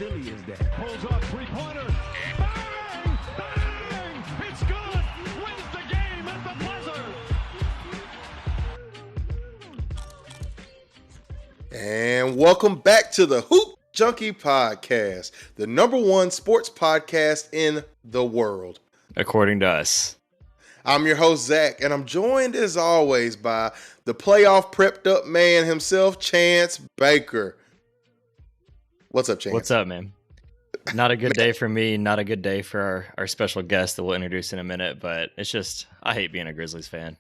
silly is that? Pulls up, three-pointer. Bang! Bang! It's good! Wins the game at the buzzer! And welcome back to the Hoop Junkie Podcast, the #1 sports podcast in the world. According to us. I'm your host, Zach, and I'm joined as always by the playoff prepped up man himself, Chance Baker. What's up, Chance? What's up, man? Not a good day for me, not a good day for our special guest that we'll introduce in a minute, but it's just, I hate being a Grizzlies fan.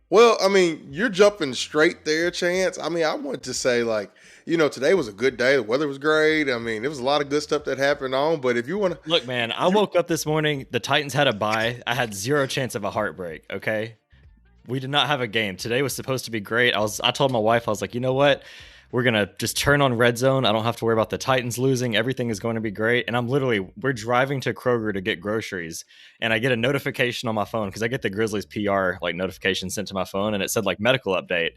Well, I mean, you're jumping straight there, Chance. I mean, I wanted to say, like, you know, today was a good day. The weather was great. I mean, there was a lot of good stuff that happened on. But if you want to look, man, I woke up this morning. The Titans had a bye. I had zero chance of a heartbreak. Okay, we did not have a game. Today was supposed to be great. I told my wife, I was like, you know what? We're going to just turn on Red Zone. I don't have to worry about the Titans losing. Everything is going to be great. And we're driving to Kroger to get groceries. And I get a notification on my phone because I get the Grizzlies PR like notification sent to my phone. And it said like medical update.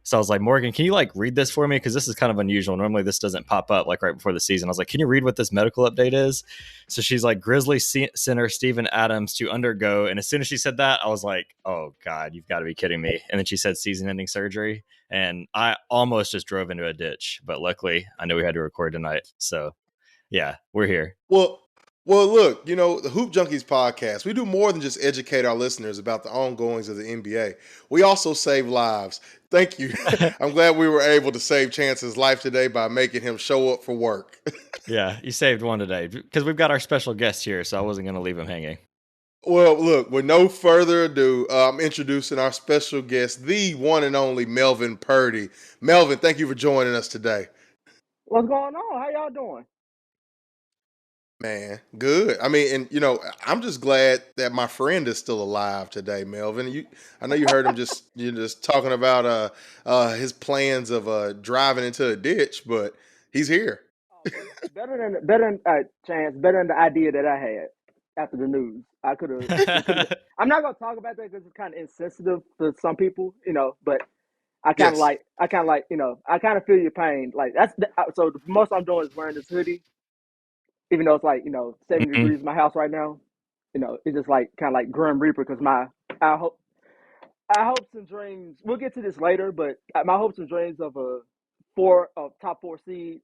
So I was like, Morgan, can you like read this for me? Because this is kind of unusual. Normally this doesn't pop up like right before the season. I was like, can you read what this medical update is? So she's like, Grizzly center Steven Adams to undergo. And as soon as she said that, I was like, oh God, you've got to be kidding me. And then she said season-ending surgery. And I almost just drove into a ditch. But luckily, I knew we had to record tonight. So yeah, we're here. Well, look, you know, the Hoop Junkies podcast, we do more than just educate our listeners about the ongoings of the NBA. We also save lives. Thank you. I'm glad we were able to save Chance's life today by making him show up for work. Yeah, you saved one today because we've got our special guest here, so I wasn't going to leave him hanging. Well, look, with no further ado, I'm introducing our special guest, the one and only Melvin Purdy. Melvin, thank you for joining us today. What's going on? How y'all doing? Man, good. I mean, and you know, I'm just glad that my friend is still alive today, Melvin. I know you heard him you're just talking about his plans of driving into a ditch, but he's here. better than Chance, better than the idea that I had after the news. I could have. I'm not gonna talk about that because it's kind of insensitive to some people, you know. But I kind of you know, I kind of feel your pain. Like so the most I'm doing is wearing this hoodie. Even though it's like, you know, 70 degrees in my house right now, you know, it's just like kind of like Grim Reaper because our hopes and dreams, we'll get to this later, but my hopes and dreams of a top 4 seed.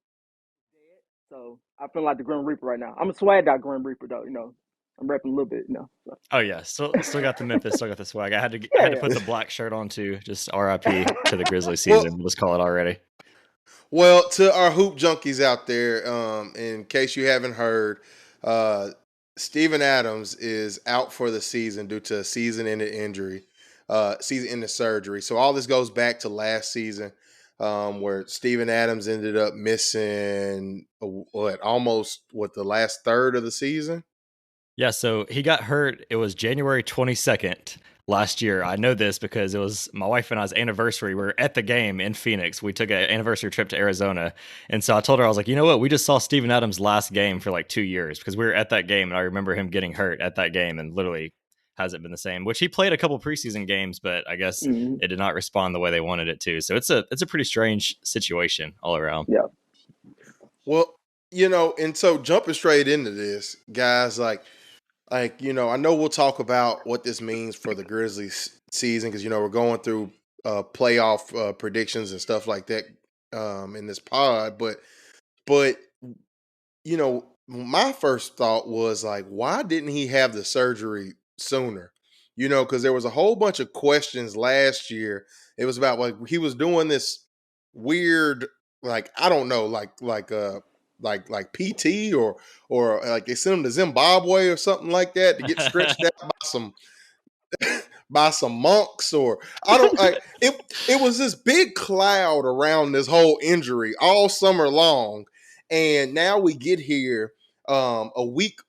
So I feel like the Grim Reaper right now. I'm a swagged out Grim Reaper though, you know. I'm repping a little bit, you know. So. Oh yeah, still got the Memphis, still got the swag. I had to put the black shirt on too. Just RIP to the Grizzly season. Let's call it already. Well, to our hoop junkies out there, in case you haven't heard, Steven Adams is out for the season due to a season-ending injury, season-ending surgery. So all this goes back to last season, where Steven Adams ended up missing the last third of the season. Yeah, so he got hurt. It was January 22nd. Last year. I know this because it was my wife and I's anniversary. We were at the game in Phoenix. We took an anniversary trip to Arizona. And so I told her, I was like, you know what? We just saw Steven Adams' last game for like 2 years because we were at that game. And I remember him getting hurt at that game and literally hasn't been the same, which he played a couple preseason games, but I guess it did not respond the way they wanted it to. So it's a pretty strange situation all around. Yeah. Well, you know, and so jumping straight into this, guys, like, you know, I know we'll talk about what this means for the Grizzlies season because, you know, we're going through playoff predictions and stuff like that in this pod. But, you know, my first thought was like, why didn't he have the surgery sooner? You know, because there was a whole bunch of questions last year. It was about like he was doing this weird, like, I don't know, like PT or like they sent him to Zimbabwe or something like that to get stretched out by some monks, or I don't like it was this big cloud around this whole injury all summer long. And now we get here a week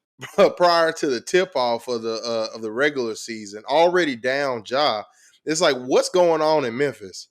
prior to the tip off of the regular season, already down Ja. It's like, what's going on in Memphis?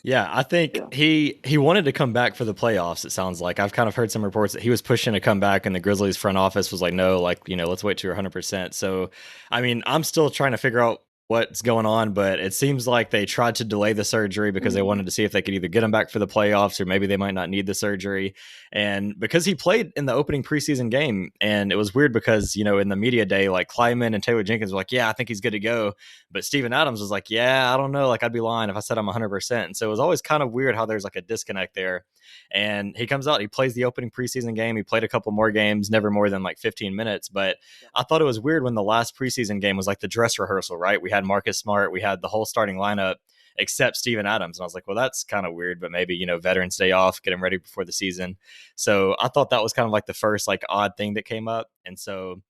Yeah, I think he wanted to come back for the playoffs, it sounds like. I've kind of heard some reports that he was pushing to come back and the Grizzlies front office was like, no, like, you know, let's wait till you're 100%. So, I mean, I'm still trying to figure out what's going on, but it seems like they tried to delay the surgery because they Mm. wanted to see if they could either get him back for the playoffs or maybe they might not need the surgery. And because he played in the opening preseason game, and it was weird because, in the media day, like Kleiman and Taylor Jenkins were like, yeah, I think he's good to go. But Steven Adams was like, yeah, I don't know. Like, I'd be lying if I said I'm 100%. And so it was always kind of weird how there's like a disconnect there. And he comes out, he plays the opening preseason game. He played a couple more games, never more than like 15 minutes. But I thought it was weird when the last preseason game was like the dress rehearsal, right? We had Marcus Smart, we had the whole starting lineup except Steven Adams. And I was like, well, that's kind of weird, but maybe, Veterans Day off, get him ready before the season. So I thought that was kind of like the first like odd thing that came up. And so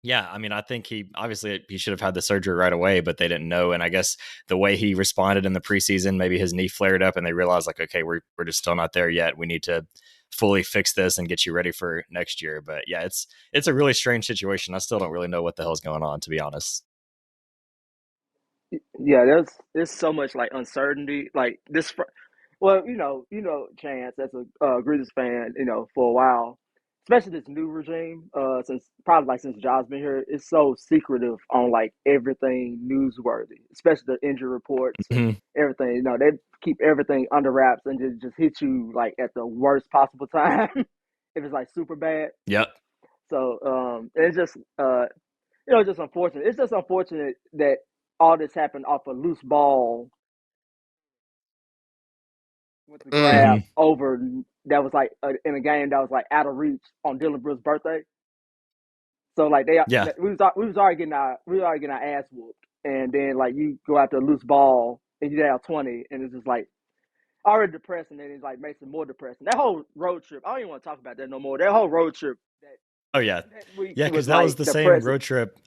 yeah, I mean, I think he should have had the surgery right away, but they didn't know. And I guess the way he responded in the preseason, maybe his knee flared up, and they realized like, okay, we're just still not there yet. We need to fully fix this and get you ready for next year. But yeah, it's a really strange situation. I still don't really know what the hell's going on, to be honest. Yeah, there's so much like uncertainty. Like this, well, Chance as a Grizzlies fan, for a while, especially this new regime, since probably like since John's been here, it's so secretive on like everything newsworthy, especially the injury reports and Mhm. everything. They keep everything under wraps and just hit you like at the worst possible time if it's like super bad. Yep. So it's just just unfortunate. It's just unfortunate that all this happened off a loose ball with the Mm. grab Hmm. over that was like in a game that was like out of reach on Dylan Brooks' birthday. So like Yeah. we was already getting our ass whooped, and then like you go after a loose ball and you down 20, and it's just like already depressing, and it like makes it more depressing. That whole road trip, I don't even want to talk about that no more. That whole road trip Oh yeah. that week Yeah, because was that was like the same depressing. road trip.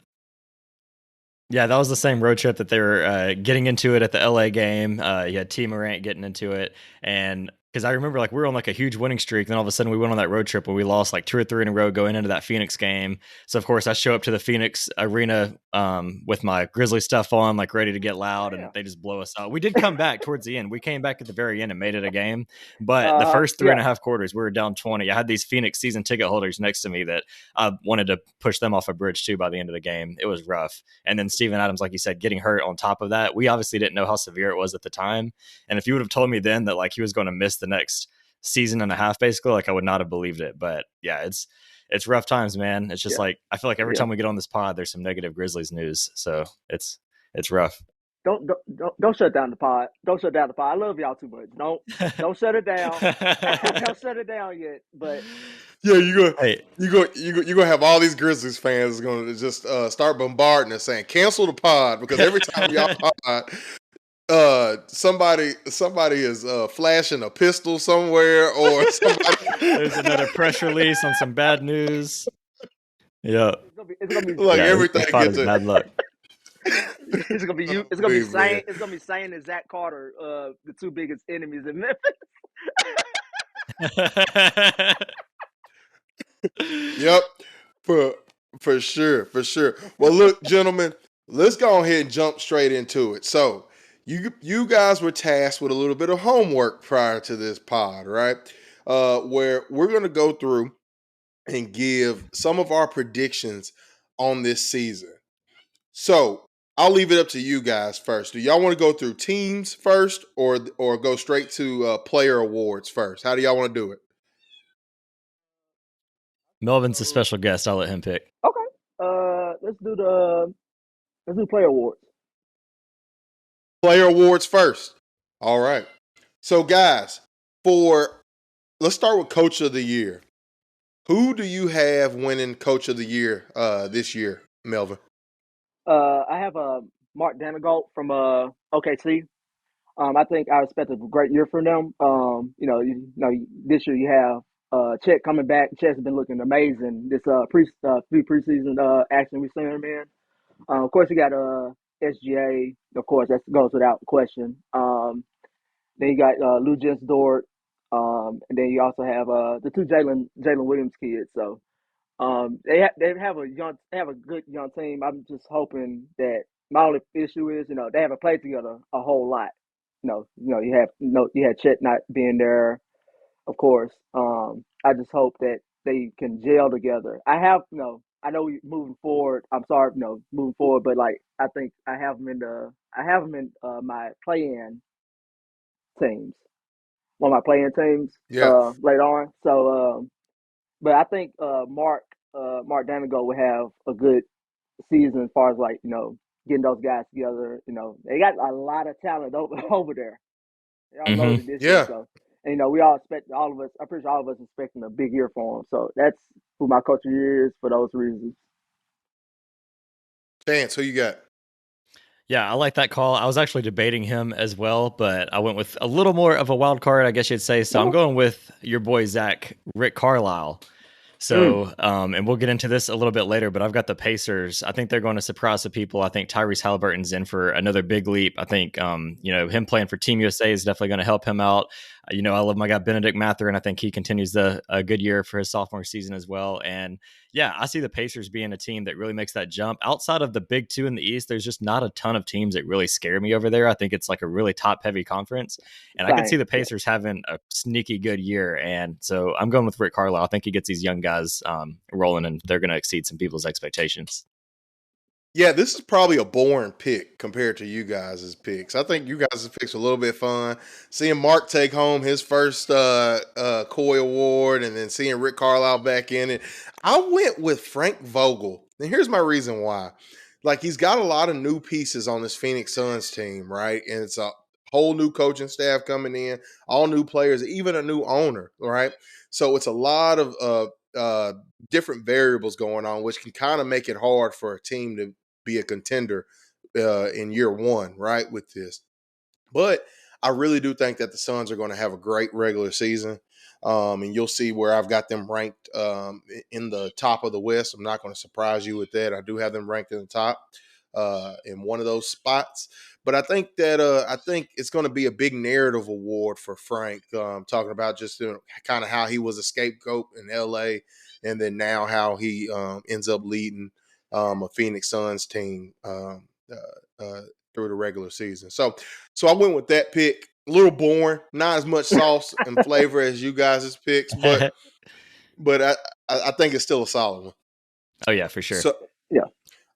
Yeah, that was the same road trip that they were getting into it at the LA game. You had T Morant getting into it, and because I remember like we were on like a huge winning streak, then all of a sudden we went on that road trip where we lost like two or three in a row going into that Phoenix game. So of course I show up to the Phoenix arena with my Grizzly stuff on, like ready to get loud, and Damn. they just blow us out. We did come back towards the end. We came back at the very end and made it a game, but the first three Yeah. and a half quarters we were down 20. I had these Phoenix season ticket holders next to me that I wanted to push them off a bridge too by the end of the game. It was rough. And then Steven Adams, like you said, getting hurt on top of that. We obviously didn't know how severe it was at the time. And if you would have told me then that like he was going to miss the next season and a half, basically, like I would not have believed it. But yeah, it's rough times, man. It's just Yeah. like I feel like every Yeah. time we get on this pod, there's some negative Grizzlies news. So it's rough. Don't shut down the pod. Don't shut down the pod. I love y'all too much. Don't shut it down. Don't shut it down yet. But Yeah, you go. Hey, You gonna have all these Grizzlies fans going to just start bombarding us saying cancel the pod because every time y'all pod, somebody is flashing a pistol somewhere or somebody there's another press release on some bad news. Yeah. it's gonna be like Yeah, everything this pod gets is a. bad luck. it's gonna be you. It's gonna be Wait, man. Sane. It's gonna be Sane and Zach Carter, the two biggest enemies in Memphis. Yep, for for sure, for sure. Well, look, gentlemen, let's go ahead and jump straight into it. So, you guys were tasked with a little bit of homework prior to this pod, right? Where we're gonna go through and give some of our predictions on this season. So, I'll leave it up to you guys first. Do y'all want to go through teams first, or go straight to player awards first? How do y'all want to do it? Melvin's a special guest. I'll let him pick. Okay. Let's do player awards. Player awards first. All right. So, guys, for let's start with Coach of the Year. Who do you have winning Coach of the Year this year, Melvin? I have Mark Danagolt from OKC. I think I expect a great year from them. This year you have Chet coming back. Chet's been looking amazing this few preseason action we've seen him in. Of course, you got SGA. Of course, that goes without question. Then you got Lou Jens Dort. And then you also have the two Jalen Williams kids. So they have a good young team. I'm just hoping that my only issue is they haven't played together a whole lot. You had Chet not being there, of course. I just hope that they can gel together. I have I know moving forward. I'm sorry, moving forward, but like I think I have them in my play-in teams, one of my play-in teams Yeah. later on. So, but I think Mark Danigo will have a good season as far as like getting those guys together. They got a lot of talent over there. They're Hmm. loaded this year, Yeah. so and we all expect all of us. I'm pretty sure all of us expecting a big year for them. So that's who my coach of the year is for those reasons. Chance, who you got? Yeah, I like that call. I was actually debating him as well, but I went with a little more of a wild card, I guess you'd say. So I'm Okay. going with your boy Zach, Rick Carlisle. Mm, So, and we'll get into this a little bit later, but I've got the Pacers. I think they're going to surprise the people. I think Tyrese Halliburton's in for another big leap. I think, him playing for Team USA is definitely going to help him out. I love my guy Benedict Mather, and I think he continues a good year for his sophomore season as well. And yeah, I see the Pacers being a team that really makes that jump. Outside of the big two in the East, there's just not a ton of teams that really scare me over there. I think it's like a really top heavy conference. And I could see same. the Yeah. Pacers having a sneaky good year. And so I'm going with Rick Carlisle. I think he gets these young guys rolling, and they're going to exceed some people's expectations. Yeah, this is probably a boring pick compared to you guys' picks. I think you guys' picks are a little bit fun. Seeing Mark take home his first Coy Award and then seeing Rick Carlisle back in it. I went with Frank Vogel. And here's my reason why. Like, he's got a lot of new pieces on this Phoenix Suns team, right? And it's a whole new coaching staff coming in, all new players, even a new owner, right? So it's a lot of different variables going on, which can kind of make it hard for a team to be a contender in year one, right? With this, but I really do think that the Suns are going to have a great regular season. And you'll see where I've got them ranked in the top of the West. I'm not going to surprise you with that. I do have them ranked in the top in one of those spots. But I think it's going to be a big narrative award for Frank, talking about just kind of how he was a scapegoat in LA, and then now how he ends up leading a Phoenix Suns team through the regular season. So I went with that pick. A little boring, not as much sauce and flavor as you guys' picks, but I think it's still a solid one. Oh, yeah, for sure. So Yeah.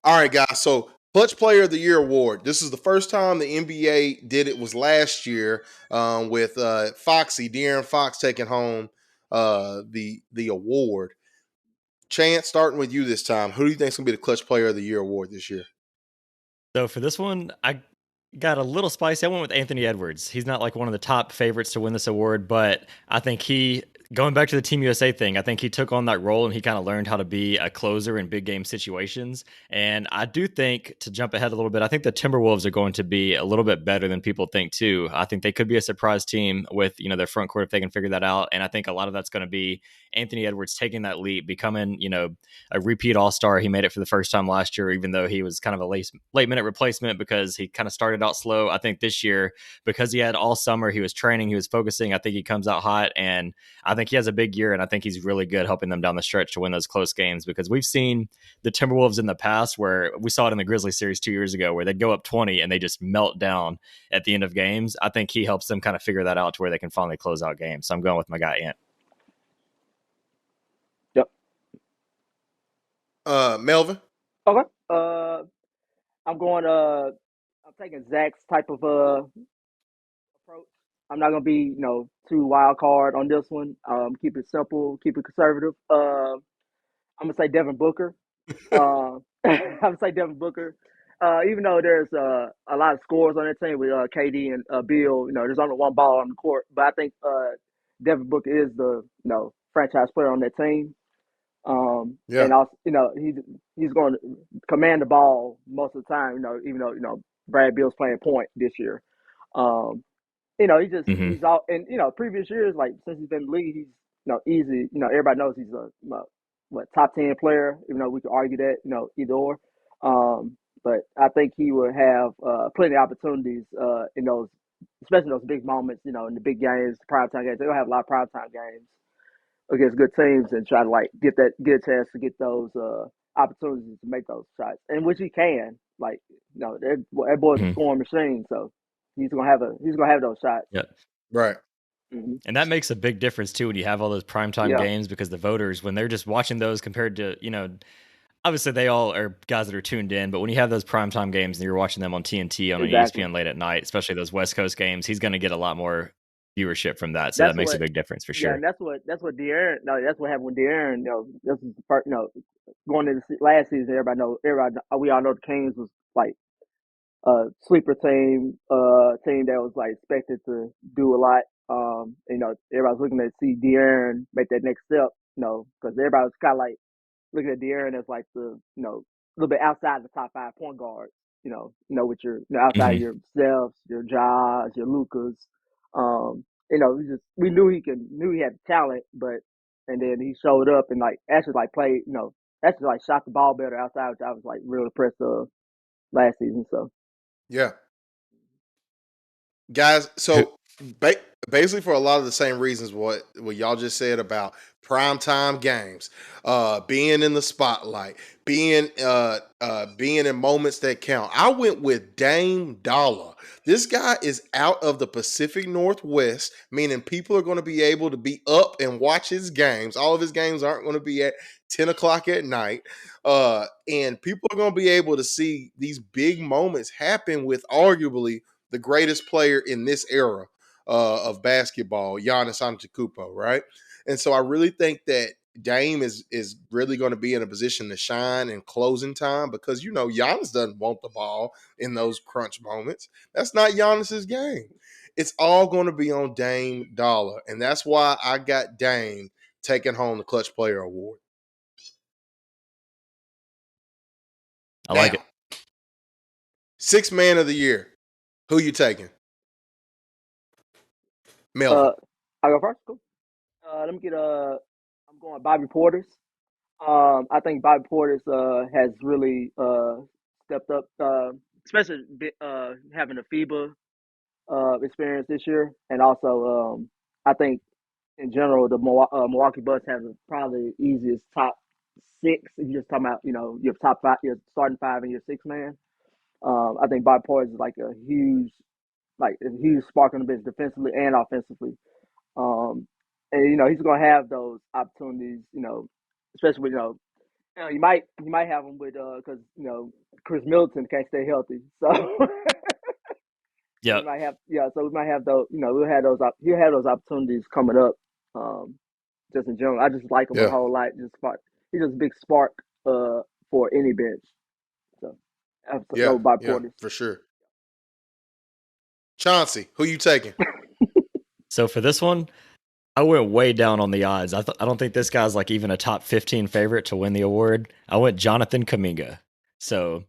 all right, guys. So Clutch Player of the Year award. This is the first time the NBA did it. Was last year with Foxy, De'Aaron Fox taking home the award. Chance, starting with you this time. Who do you think is gonna be the Clutch Player of the Year award this year? So for this one, I got a little spicy. I went with Anthony Edwards. He's not like one of the top favorites to win this award, but I think going back to the Team USA thing, I think he took on that role and he kind of learned how to be a closer in big game situations. And I do think, to jump ahead a little bit, I think the Timberwolves are going to be a little bit better than people think too. I think they could be a surprise team with, their front court if they can figure that out. And I think a lot of that's going to be Anthony Edwards taking that leap, becoming, a repeat All-Star. He made it for the first time last year, even though he was kind of a late minute replacement because he kind of started out slow. I think this year, because he had all summer, he was training, he was focusing. I think he comes out hot, and I think he has a big year, and I think he's really good helping them down the stretch to win those close games, because we've seen the Timberwolves in the past where we saw it in the Grizzlies series 2 years ago where they'd go up 20 and they just melt down at the end of games. I think he helps them kind of figure that out to where they can finally close out games. So I'm going with my guy Ant. Yep. Melvin. Okay. I'm going. I'm taking Zach's type of approach. I'm not gonna be too wild card on this one. Keep it simple. Keep it conservative. I'm gonna say Devin Booker. I'm gonna say Devin Booker. Even though there's a lot of scores on that team with KD and Bill, there's only one ball on the court. But I think Devin Booker is the franchise player on that team. Yeah. And also, he's going to command the ball most of the time. Even though Brad Bill's playing point this year. Um, Mm-hmm. he's all, and previous years, like since he's been in the league, he's easy. Everybody knows he's a top 10 player. Even though we could argue that either or. But I think he will have plenty of opportunities in those, especially those big moments. In the big games, primetime games. They'll have a lot of primetime games against good teams and try to like get a chance to get those opportunities to make those shots, and which he can. Like that boy's a Mm-hmm. scoring machine, so he's gonna have those shots. Yeah. Right. Mm-hmm. And that makes a big difference too when you have all those primetime Yeah, games, because the voters, when they're just watching those compared to, obviously they all are guys that are tuned in, but when you have those primetime games and you're watching them on TNT on an Exactly. ESPN late at night, especially those West Coast games, he's going to get a lot more viewership from that. So that That's makes a what. big difference for Yeah, sure. and that's what De'Aaron. No, that's what happened with De'Aaron. This is the first. Going into last season, we all know the Kings was like a sleeper team that was like expected to do a lot. Everybody's looking to see De'Aaron make that next step. Because everybody was kind of like looking at De'Aaron as like a little bit outside the top 5 point guards. With your outside Hmm. of your Stephs, your Jaws, your Lucas. We knew he had the talent, but and then he showed up and like actually like played, actually like shot the ball better outside, which I was like real impressed of last season. So Yeah. Guys, Who- so basically for a lot of the same reasons what y'all just said about primetime games, being in the spotlight, being in moments that count. I went with Dame Dollar. This guy is out of the Pacific Northwest, meaning people are going to be able to be up and watch his games. All of his games aren't going to be at 10 o'clock at night. And people are going to be able to see these big moments happen with arguably the greatest player in this era of basketball, Giannis Antetokounmpo, right? And so I really think that Dame is really going to be in a position to shine in closing time because Giannis doesn't want the ball in those crunch moments. That's not Giannis's game. It's all going to be on Dame Dollar, and that's why I got Dame taking home the Clutch Player Award. I Now, like it. sixth man of the year. Who you taking? Melvin. uh, I go first. Cool. Let me get I'm going Bobby Portis. I think Bobby Portis has really stepped up, especially having a FIBA experience this year, and also I think in general the Milwaukee Bucks have probably the easiest top 6. If you're just talking about your top 5, your starting 5, and your 6 man. I think Bobby Portis is like a huge spark on the bench defensively and offensively. Um, and he's gonna have those opportunities. Especially with you might have him with because Chris Middleton can't stay healthy, so we Yep. might have so we might have those. He'll have those opportunities coming up. Um, just in general, I just like him a Yeah, whole lot. He's just a big spark for any bench. So I have to yeah, go by yeah, Portis. for sure. Chauncey, who you taking? So for this one, I went way down on the odds. I don't think this guy's like even a top 15 favorite to win the award. I went Jonathan Kaminga. So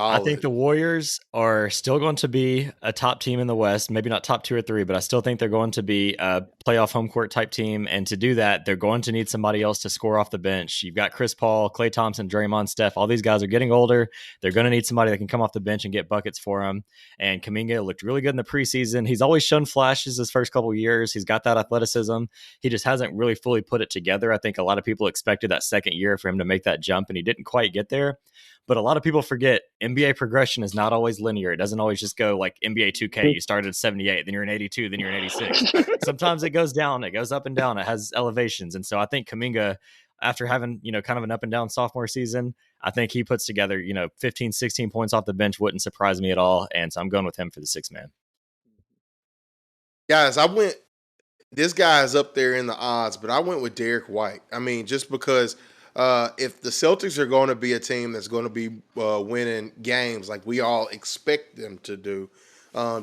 I think Solid. the Warriors are still going to be a top team in the West, maybe not top 2 or 3, but I still think they're going to be a playoff home court type team. And to do that, they're going to need somebody else to score off the bench. You've got Chris Paul, Klay Thompson, Draymond, Steph. All these guys are getting older. They're going to need somebody that can come off the bench and get buckets for them. And Kaminga looked really good in the preseason. He's always shown flashes his first couple of years. He's got that athleticism. He just hasn't really fully put it together. I think a lot of people expected that second year for him to make that jump, and he didn't quite get there. But a lot of people forget NBA progression is not always linear. It doesn't always just go like NBA 2K. You started at 78, then you're in 82, then you're in 86. Sometimes it goes down, it goes up and down. It has elevations. And so I think Kaminga, after having, kind of an up and down sophomore season, I think he puts together, 15, 16 points off the bench wouldn't surprise me at all. And so I'm going with him for the 6 man. Guys, this guy is up there in the odds, but I went with Derek White. I mean, just because if the Celtics are going to be a team that's going to be winning games like we all expect them to do,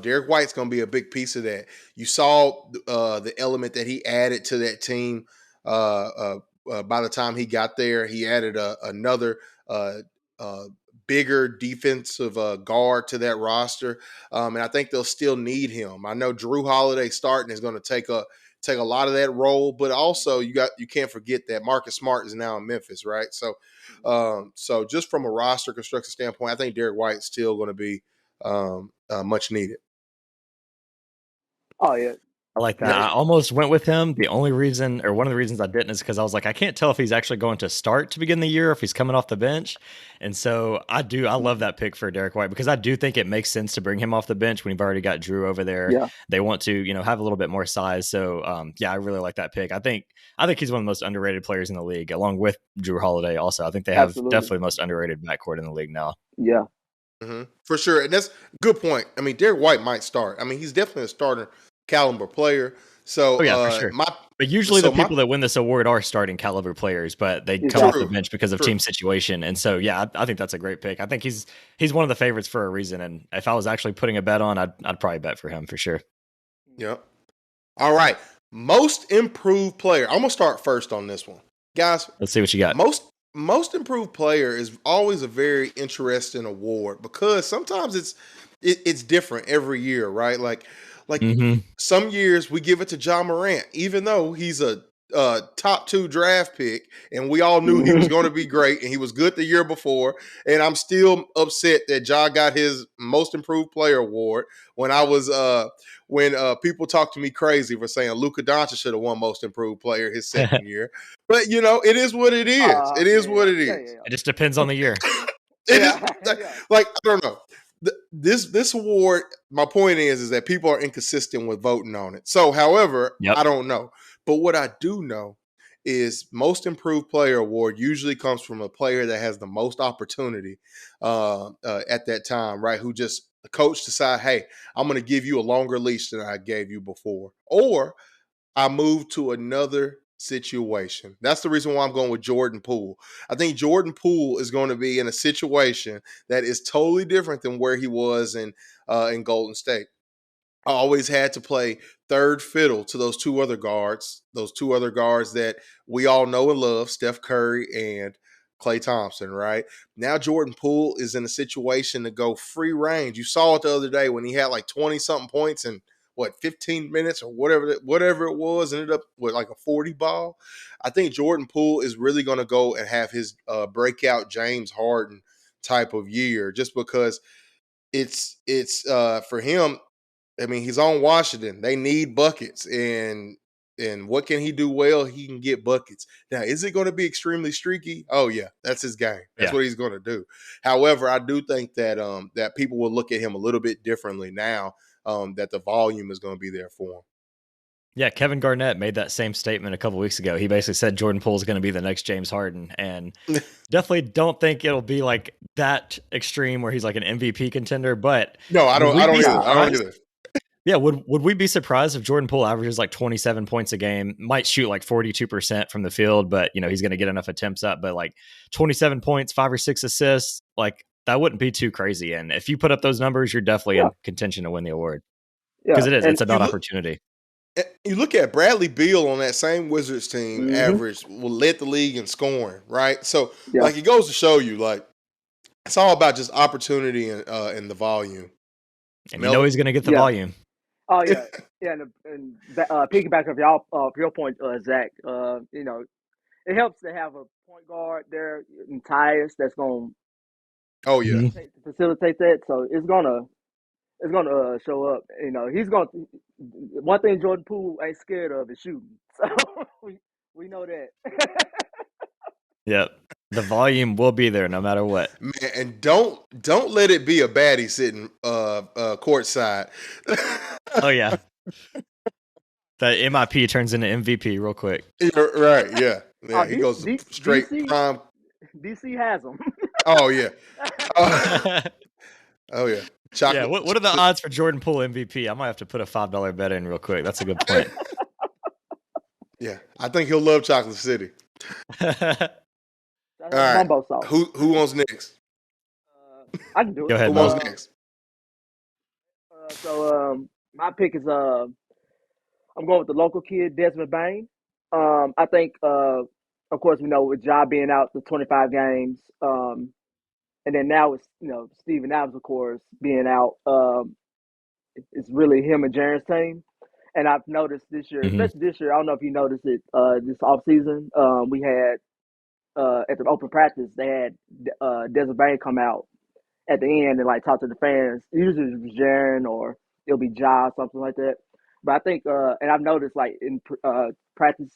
Derek White's going to be a big piece of that. You saw the element that he added to that team by the time he got there. He added another uh, uh, bigger defensive guard to that roster, and I think they'll still need him. I know Drew Holiday starting is going to take a lot of that role, but also you can't forget that Marcus Smart is now in Memphis, right? So just from a roster construction standpoint, I think Derek White's still going to be much needed. Oh yeah, I like that. Yeah. I almost went with him. The only reason, or one of the reasons I didn't, is because I was like, I can't tell if he's actually going to start to begin the year, or if he's coming off the bench. And so I love that pick for Derek White because I do think it makes sense to bring him off the bench when you've already got Drew over there. Yeah, They want to, have a little bit more size. So yeah, I really like that pick. I think he's one of the most underrated players in the league, along with Drew Holiday. Also, I think they have absolutely. definitely the most underrated backcourt in the league now. Yeah, For sure. And that's a good point. I mean, Derek White might start. I mean, he's definitely a starter caliber player. So Oh yeah, for sure. my But usually the so my people that win this award are starting caliber players, but they come off the exactly. true, bench because of true. team situation. And so yeah, I think that's a great pick. I think he's one of the favorites for a reason. And if I was actually putting a bet on, I'd probably bet for him for sure. Yep. All right. Most improved player. I'm gonna start first on this one. Guys, Let's see what you got. most improved player is always a very interesting award because sometimes it's different every year, right? Like Hmm. some years we give it to John Morant, even though he's a top 2 draft pick, and we all knew he was going to be great, and he was good the year before. And I'm still upset that John got his Most Improved Player award when I was when people talk to me crazy for saying Luka Doncic should have won Most Improved Player his second It year. But it is what it is. It is Yeah, what yeah, it yeah, is. yeah, just depends on the year. It is yeah, like, yeah, like I don't know. This award, my point is that people are inconsistent with voting on it. So, however, Yep. I don't know. But what I do know is most improved player award usually comes from a player that has the most opportunity at that time, right? Who just the coach decide, hey, I'm going to give you a longer leash than I gave you before, or I moved to another situation. That's the reason why I'm going with Jordan Poole. I think Jordan Poole is going to be in a situation that is totally different than where he was in Golden State. I always had to play third fiddle to those two other guards that we all know and love, Steph Curry and Klay Thompson, right? Now Jordan Poole is in a situation to go free range. You saw it the other day when he had like 20 something points in 15 minutes or whatever it was, ended up with like a 40 ball. I think Jordan Poole is really going to go and have his breakout James Harden type of year just because it's for him. I mean, he's on Washington. They need buckets, and what can he do well? He can get buckets. Now, is it going to be extremely streaky? Oh yeah, that's his game. That's Yeah. what he's going to do. However, I do think that that people will look at him a little bit differently now that the volume is going to be there for him. Yeah, Kevin Garnett made that same statement a couple weeks ago. He basically said Jordan Poole is going to be the next James Harden, and definitely don't think it'll be like that extreme where he's like an MVP contender. But No, I would don't. we I don't be either. I don't surprised? either. Yeah, would we be surprised if Jordan Poole averages like 27 points a game, might shoot like 42% from the field, but he's going to get enough attempts up, but like 27 points, 5 or 6 assists, like that wouldn't be too crazy. And if you put up those numbers, you're definitely yeah, in contention to win the award yeah. because And it's about opportunity. You look at Bradley Beal on that same Wizards team, hmm average led the league in scoring, right? So, yeah, like, it goes to show you, like, it's all about just opportunity and the volume. And Melvin? he's going to get the yeah. volume. Oh yeah, yeah. And piggyback of your point, Zach. It helps to have a point guard there in Tyus that's going Oh to yeah, Mhm. facilitate that. So it's gonna show up. He's gonna. One thing Jordan Poole ain't scared of is shooting. So we know that. Yep. The volume will be there no matter what. man, and don't let it be a baddie sitting courtside. Oh, yeah. That MIP turns into MVP real quick. You're right, yeah, Oh, yeah. He goes to straight DC prime. DC has him. Oh yeah, oh, oh yeah. Yeah, Chocolate, what are the odds for Jordan Poole MVP? I might have to put a $5 bet in real quick. That's a good point. yeah. I think he'll love Chocolate City. That All has right, gumbo sauce. who wants next? I can do Go it. ahead, Who Mel. wants next? My pick is I'm going with the local kid Desmond Bain. I think of course we know with Ja being out the 25 games, and then now it's Steven Adams of course being out. It's really him and Jaren's team. And I've noticed this year, Hmm. especially this year, I don't know if you noticed it this off season. We had at the open practice they had Desmond Bain come out at the end and like talk to the fans. Usually it's Jaren or it'll be Ja or something like that. But I think, and I've noticed like in practice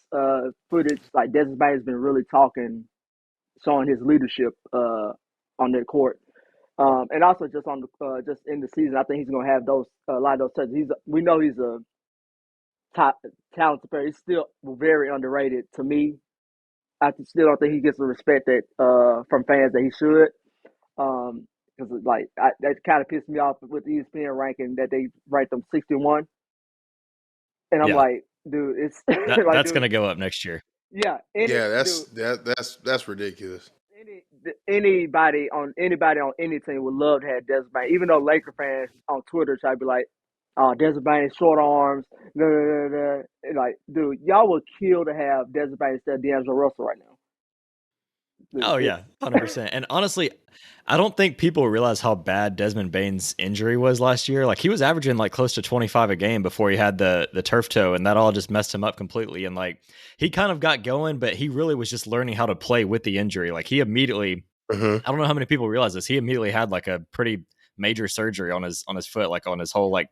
footage, like Desmond Bain has been really talking, showing his leadership on the court. And also just on the just in the season, I think he's gonna have those a lot of those touches. We know he's a top talented player. He's still very underrated to me. I still don't think he gets the respect that from fans that he should. Because that kind of pissed me off with ESPN ranking that they ranked him 61, and I'm Yeah, like, dude, it's like, that's dude, gonna go up next year. yeah, Yeah, dude, that's ridiculous. any anybody on any team would love to have Desmond Bain. Even though Laker fans on Twitter try to be like, "Oh, Desmond Bain, short arms," da, da, da, da. And like, dude, y'all would kill to have Desmond Bain instead of D'Angelo Russell right now. Dude, Oh it's yeah, 100%. And honestly, I don't think people realize how bad Desmond Bain's injury was last year. Like he was averaging like close to 25 a game before he had the turf toe, and that all just messed him up completely. And like he kind of got going, but he really was just learning how to play with the injury. Like he immediately, Hmm. I don't know how many people realize this. He immediately had like a pretty major surgery on his foot, like on his whole like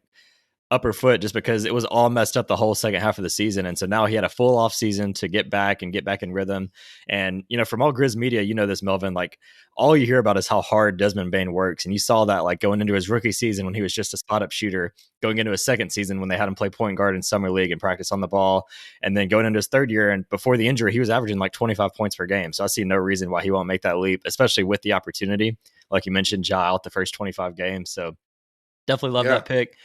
upper foot, just because it was all messed up the whole second half of the season. And so now he had a full off season to get back in rhythm. And, from all Grizz media, this, Melvin, like all you hear about is how hard Desmond Bain works. And you saw that like going into his rookie season when he was just a spot up shooter, going into his second season when they had him play point guard in summer league and practice on the ball. And then going into his third year and before the injury, he was averaging like 25 points per game. So I see no reason why he won't make that leap, especially with the opportunity. Like you mentioned, Ja out the first 25 games. So definitely love Yeah. that pick.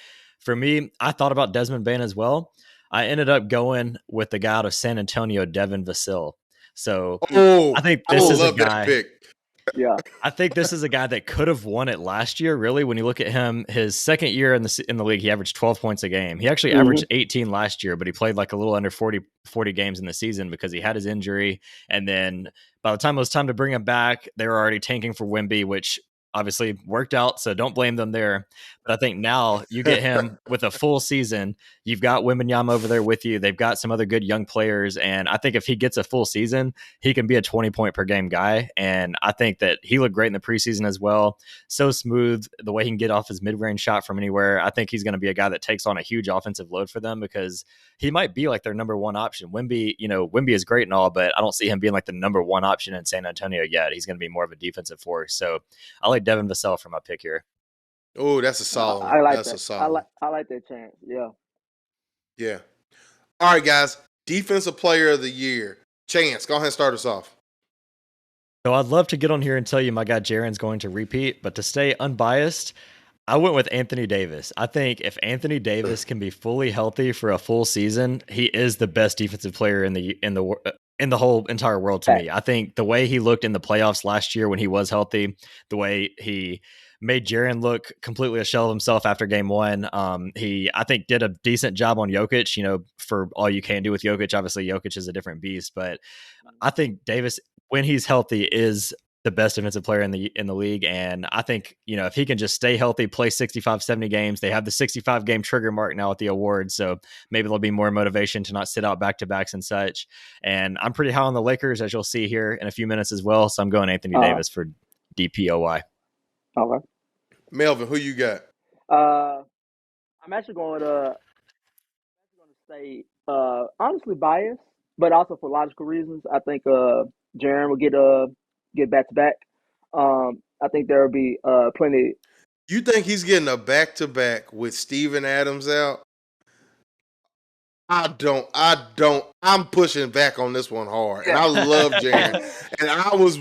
For me, I thought about Desmond Bain as well. I ended up going with the guy out of San Antonio, Devin Vassell. So I Oh, think I this is a love that guy. pick. yeah. I think this is a guy that could have won it last year. Really, when you look at him, his second year in the league, he averaged 12 points a game. He actually Mm-hmm. averaged 18 last year, but he played like a little under 40 games in the season because he had his injury. And then by the time it was time to bring him back, they were already tanking for Wemby, which obviously worked out. So don't blame them there. But I think now you get him with a full season. You've got Wembanyama over there with you. They've got some other good young players, and I think if he gets a full season, he can be a 20 point per game guy. And I think that he looked great in the preseason as well. So smooth, the way he can get off his mid range shot from anywhere. I think he's going to be a guy that takes on a huge offensive load for them because he might be like their number one option. Wemby is great and all, but I don't see him being like the number one option in San Antonio yet. He's going to be more of a defensive force. So I like Devin Vassell for my pick here. Oh, that's a solid one. I like That's a that. solid one. I like that chance. Yeah. Yeah. All right, guys. Defensive player of the year. Chance, go ahead and start us off. So I'd love to get on here and tell you my guy Jaren's going to repeat, but to stay unbiased, I went with Anthony Davis. I think if Anthony Davis can be fully healthy for a full season, he is the best defensive player in the whole entire world to me. I think the way he looked in the playoffs last year when he was healthy, the way he made Jaren look completely a shell of himself after game one. He, I think, did a decent job on Jokic, for all you can do with Jokic. Obviously, Jokic is a different beast, but I think Davis, when he's healthy, is the best defensive player in the league. And I think, if he can just stay healthy, play 65, 70 games, they have the 65 game trigger mark now at the awards. So maybe there'll be more motivation to not sit out back to backs and such. And I'm pretty high on the Lakers, as you'll see here in a few minutes as well. So I'm going Anthony Davis for DPOY. Okay. Melvin, who you got? I'm actually going to stay honestly biased, but also for logical reasons. I think Jaren will get back to back. I think there will be plenty. You think he's getting a back to back with Steven Adams out? I don't. I'm pushing back on this one hard, and I love Jaren. And I was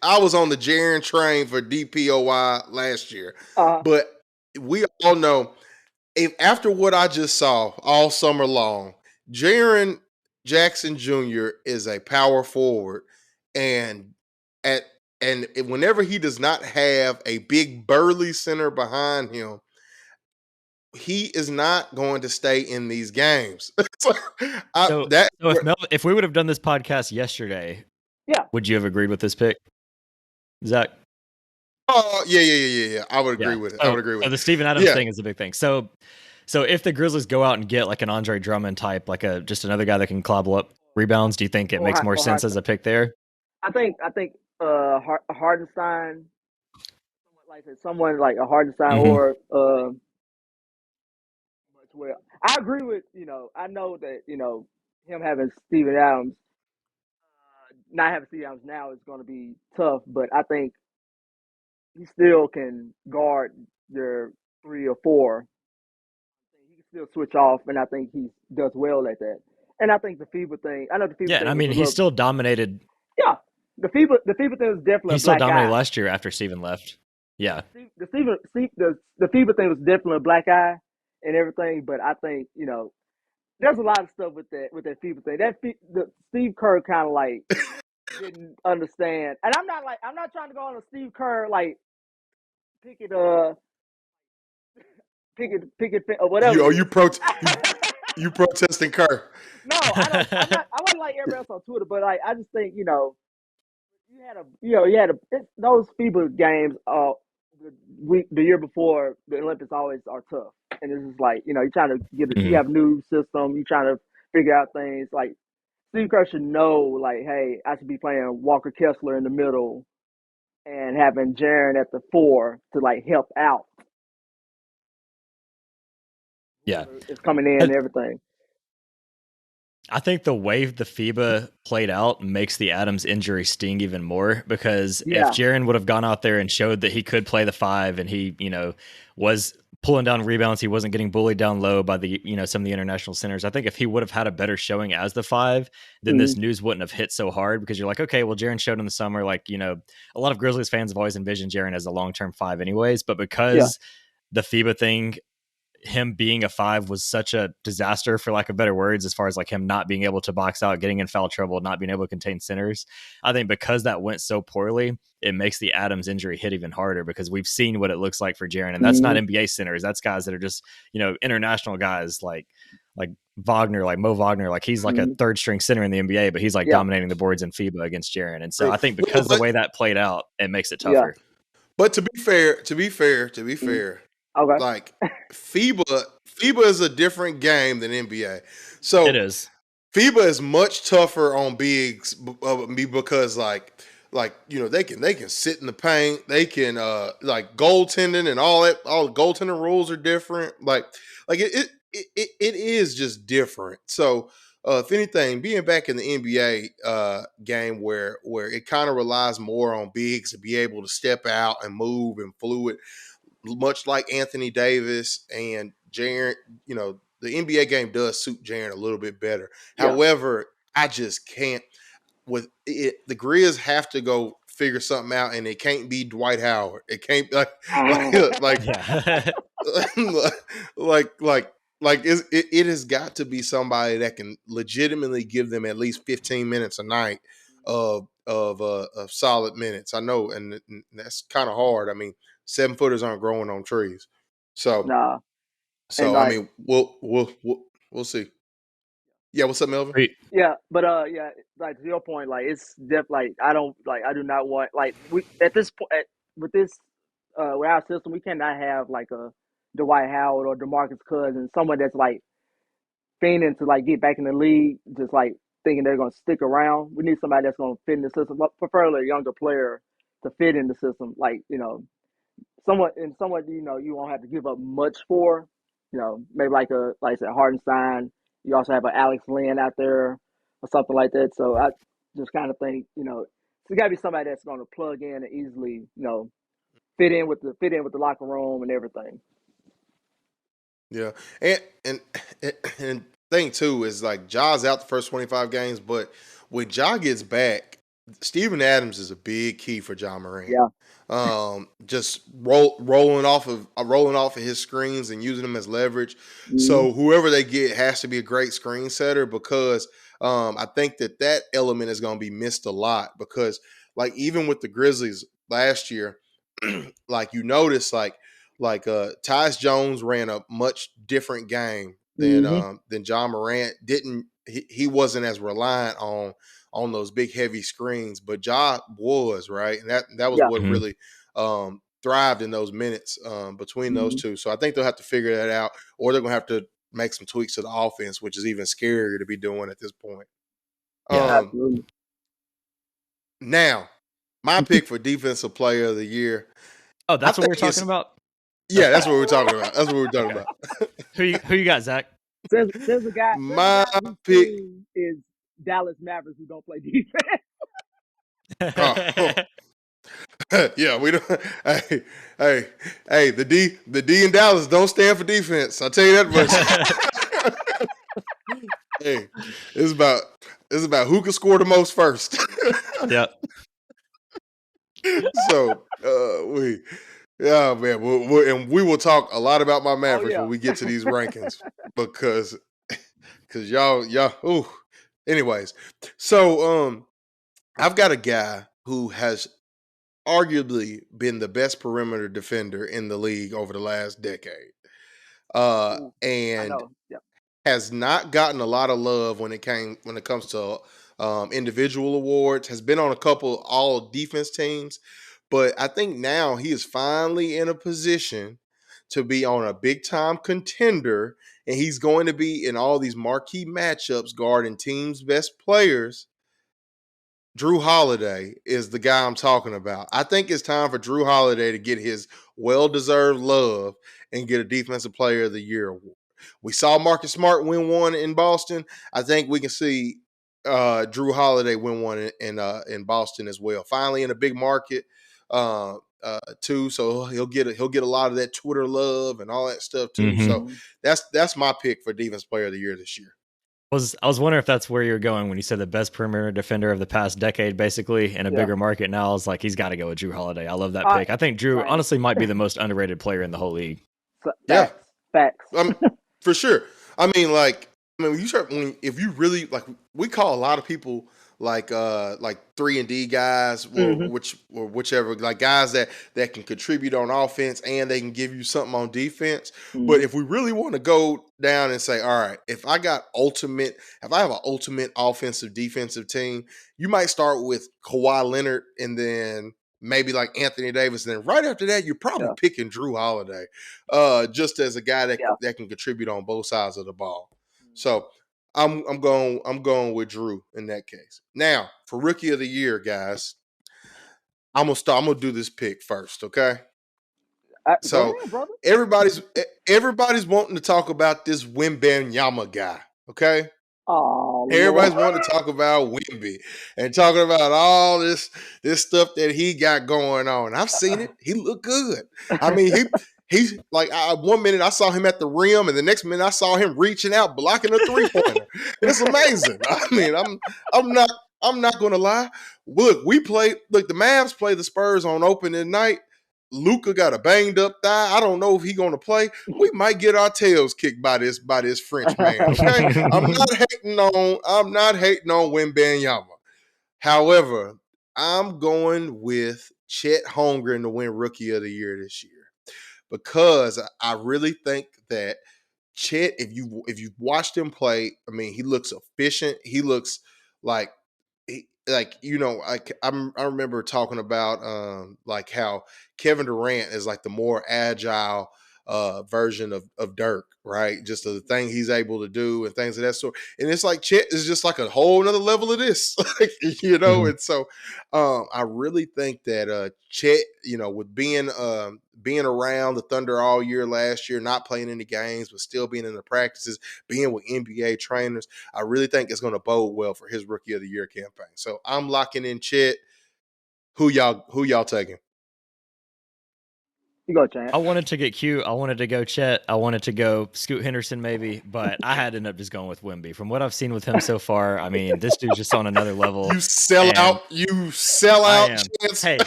I was on the Jaren train for DPOY last year, but we all know if after what I just saw all summer long, Jaren Jackson Jr. is a power forward, and at and whenever he does not have a big burly center behind him, he is not going to stay in these games. So, So if we would have done this podcast yesterday, Yeah. would you have agreed with this pick, Zach? Oh yeah. I would agree with it. I would agree with So it. the Steven Adams Yeah. thing is a big thing. So if the Grizzlies go out and get like an Andre Drummond type, like just another guy that can clobble up rebounds, do you think it makes more sense as a pick there? I think Hardenstein, someone like a Hardenstein Mhm. or well. I agree with I know that him having Steven Adams, not having Steven Adams now is going to be tough, but I think he still can guard your 3 or 4. He can still switch off, and I think he does well at that. And I think the FIBA thing. I know the FIBA Yeah, and I thing was mean a he little. still dominated. Yeah, the FIBA thing was definitely He a still black dominated eye. last year after Steven left. Yeah, The FIBA thing was definitely a black eye and everything, but I think there's a lot of stuff with that FIBA thing. The Steve Kerr kind of like didn't understand, and I'm not trying to go on a Steve Kerr like pick it or whatever You it oh is. you protesting Kerr? No, I don't. I wasn't like everybody else on Twitter, but like I just think those FIBA games. The year before the Olympics always are tough, and it's just like you're trying to you Mhm. have new system, you're trying to figure out things. Like Steve Kerr should know, like, hey, I should be playing Walker Kessler in the middle and having Jaren at the 4 to like help out Yeah. whoever is coming in and everything. I think the way the FIBA played out makes the Adams injury sting even more, because if Yeah. Jaren would have gone out there and showed that he could play the 5 and he, was pulling down rebounds, he wasn't getting bullied down low by the, some of the international centers. I think if he would have had a better showing as the 5, then this news wouldn't have hit so hard, because you're like, okay, well, Jaren showed in the summer, like, a lot of Grizzlies fans have always envisioned Jaren as a long-term 5 anyways, but because the FIBA thing, him being a 5 was such a disaster, for lack of better words, as far as like him not being able to box out, getting in foul trouble, not being able to contain centers. I think because that went so poorly, it makes the Adams injury hit even harder, because we've seen what it looks like for Jaren, and that's not NBA centers. That's guys that are just, international guys like Wagner, like Mo Wagner, like he's like a third string center in the NBA, but he's like dominating the boards in FIBA against Jaren. And so I think because the way that played out, it makes it tougher. But to be fair, Okay. like FIBA is a different game than NBA. So It is. FIBA is much tougher on bigs because they can sit in the paint, they can like goaltending and all that. All the goaltending rules are different. Like it is just different. So if anything, being back in the NBA game where it kind of relies more on bigs to be able to step out and move and fluid, much like Anthony Davis and Jaren, the NBA game does suit Jaren a little bit better. Yeah. However, I just can't with it. The Grizz have to go figure something out, and it can't be Dwight Howard. It can't like Yeah. it has got to be somebody that can legitimately give them at least 15 minutes a night of solid minutes. I know, and that's kind of hard. I mean, 7-footers aren't growing on trees, so Nah. And I like, mean, we'll see. Yeah, what's up, Melvin? yeah, but like to your point, like it's like I do not want, like, we at this point with this with our system, we cannot have like a Dwight Howard or DeMarcus Cousins, someone that's like fiending to like get back in the league, just like thinking they're gonna stick around. We need somebody that's gonna fit in the system, preferably a younger player to fit in the system. Like, someone you won't have to give up much for. Maybe like I said, Hardenstein. You also have an Alex Lynn out there or something like that. So I just kind of think it's got to be somebody that's going to plug in and easily fit in with the locker room and everything. Yeah, and thing too is like Ja's out the first 25 games, but when Ja gets back, Steven Adams is a big key for John Morant. Yeah. Just rolling off of his screens and using them as leverage. So whoever they get has to be a great screen setter, because I think that element is going to be missed a lot, because like even with the Grizzlies last year, like you notice like Tyus Jones ran a much different game than John Morant. He wasn't as reliant on those big heavy screens, but Ja was, right, and that was what really thrived in those minutes between those two. So I think they'll have to figure that out, or they're gonna have to make some tweaks to the offense, which is even scarier to be doing at this point. Absolutely. Now, my pick for defensive player of the year. Oh, that's what we're talking about? Yeah, that's what we're talking about. That's what we're talking about. Who you got, Zach? There's a guy My whose pick. team is Dallas Mavericks who don't play defense. Oh, yeah, we don't. Hey, the D in Dallas don't stand for defense. I'll tell you that much. Hey, it's about who can score the most first. Yep. So yeah, man, and we will talk a lot about my Mavericks yeah. when we get to these rankings because y'all, ooh. Anyways, so I've got a guy who has arguably been the best perimeter defender in the league over the last decade. Ooh, I And know. Yeah. has not gotten a lot of love when it comes to individual awards. Has been on a couple all defense teams, but I think now he is finally in a position to be on a big time contender, and he's going to be in all these marquee matchups guarding teams' best players. Drew Holiday is the guy I'm talking about. I think it's time for Drew Holiday to get his well-deserved love and get a Defensive Player of the Year award. We saw Marcus Smart win one in Boston. I think we can see Drew Holiday win one in Boston as well. Finally, in a big market too, so he'll get a lot of that Twitter love and all that stuff too. Mhm. So that's my pick for Defensive Player of the Year this year. I was wondering if that's where you're going when you said the best perimeter defender of the past decade, basically, in a Yeah. bigger market. Now I was like, he's got to go with Drew Holiday. I love that Uh, pick. I think Drew same. honestly might be the most underrated player in the whole league. Yeah. Facts. For sure. I mean, when you start if you really like, we call a lot of people like 3-and-D guys, or whichever, like guys that can contribute on offense and they can give you something on defense. But if we really want to go down and say, all right, if I have an ultimate offensive defensive team, you might start with Kawhi Leonard and then maybe like Anthony Davis. And then right after that, you're probably picking Drew Holiday, just as a guy that can contribute on both sides of the ball. So I'm going with Drew in that case. Now for Rookie of the Year, guys, I'm gonna do this pick first, okay? Go So ahead, brother. everybody's wanting to talk about this Wembanyama guy, okay? Oh, Everybody's Lord. wanting to talk about Wemby and talking about all this stuff that he got going on. I've seen it. He looked good. I mean, he's like, 1 minute I saw him at the rim, and the next minute I saw him reaching out, blocking a 3-pointer. It's amazing. I mean, I'm not going to lie. Look, the Mavs play the Spurs on opening night. Luka got a banged up thigh. I don't know if he's going to play. We might get our tails kicked by this French man. Okay, I'm not hating on Wembanyama. However, I'm going with Chet Holmgren to win Rookie of the Year this year because I really think that Chet, if you've watched him play, I mean, he looks efficient. He looks like I remember talking about like how Kevin Durant is like the more agile version of Dirk, right? Just the thing he's able to do and things of that sort. And it's like Chet is just like a whole nother level of this, And so I really think that Chet, with being around the Thunder all year last year, not playing any games, but still being in the practices, being with NBA trainers, I really think it's going to bode well for his Rookie of the Year campaign. So I'm locking in Chet. Who y'all taking? You go, Chance. I wanted to get cute. I wanted to go Chet. I wanted to go Scoot Henderson maybe, but I had to end up just going with Wemby. From what I've seen with him so far, I mean, this dude's just on another level. You sell out. I am. Chance. Hey,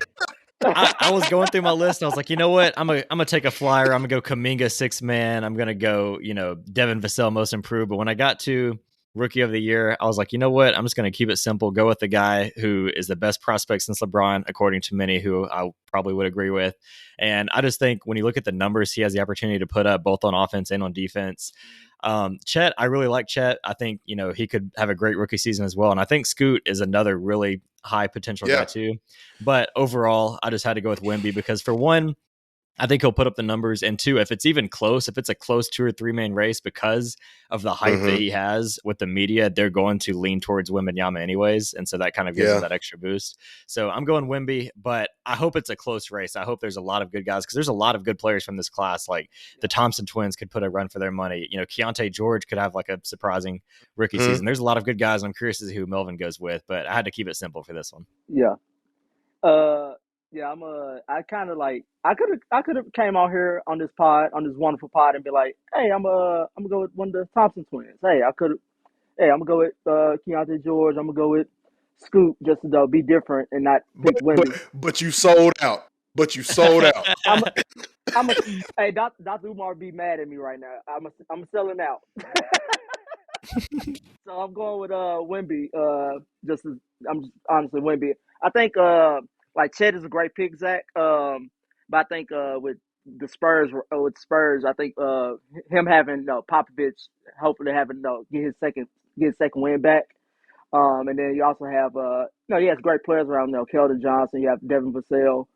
I was going through my list and I was like, you know what? I'm gonna take a flyer. I'm gonna go Kuminga 6-man. I'm gonna go, Devin Vassell most improved. But when I got to Rookie of the Year, I was like, you know what? I'm just gonna keep it simple. Go with the guy who is the best prospect since LeBron, according to many, who I probably would agree with. And I just think when you look at the numbers, he has the opportunity to put up both on offense and on defense. Chet, I really like Chet. I think, he could have a great rookie season as well. And I think Scoot is another really high potential guy too. But overall, I just had to go with Wemby because for one, I think he'll put up the numbers. And two, if it's even close, if it's a close 2 or 3 man race, because of the hype that he has with the media, they're going to lean towards Wembanyama anyways. And so that kind of gives him that extra boost. So I'm going Wemby, but I hope it's a close race. I hope there's a lot of good guys because there's a lot of good players from this class. Like the Thompson twins could put a run for their money. You know, Keontae George could have like a surprising rookie season. There's a lot of good guys. I'm curious to see who Melvin goes with, but I had to keep it simple for this one. Yeah. Yeah, I kind of like I could have came out here on this wonderful pod and be like, hey, I'm gonna go with one of the Thompson twins. Hey, I'm gonna go with Keontae George. I'm gonna go with Scoop just to be different and not pick Wemby. But you sold out. Hey, Dr. Umar be mad at me right now. I'm selling out. So I'm going with Wemby. I'm just honestly Wemby. I think like Chet is a great pick, Zach. But I think with Spurs, I think him having Popovich, hopefully having get his second win back. And then you also have he has great players around Keldon Johnson. You have Devin Vassell.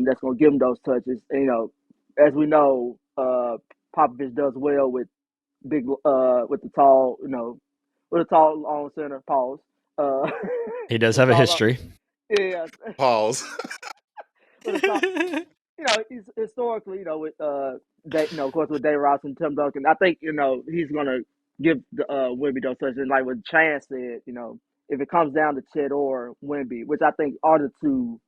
That's going to give him those touches. And, as we know, Popovich does well with big with the tall, with a tall long center. Pause. He does have a history. Yeah. Pause. He's historically, with of course with Dave Ross and Tim Duncan. I think he's gonna give the Wemby those touches. And like what Chance said, if it comes down to Chet or Wemby, which I think are the two.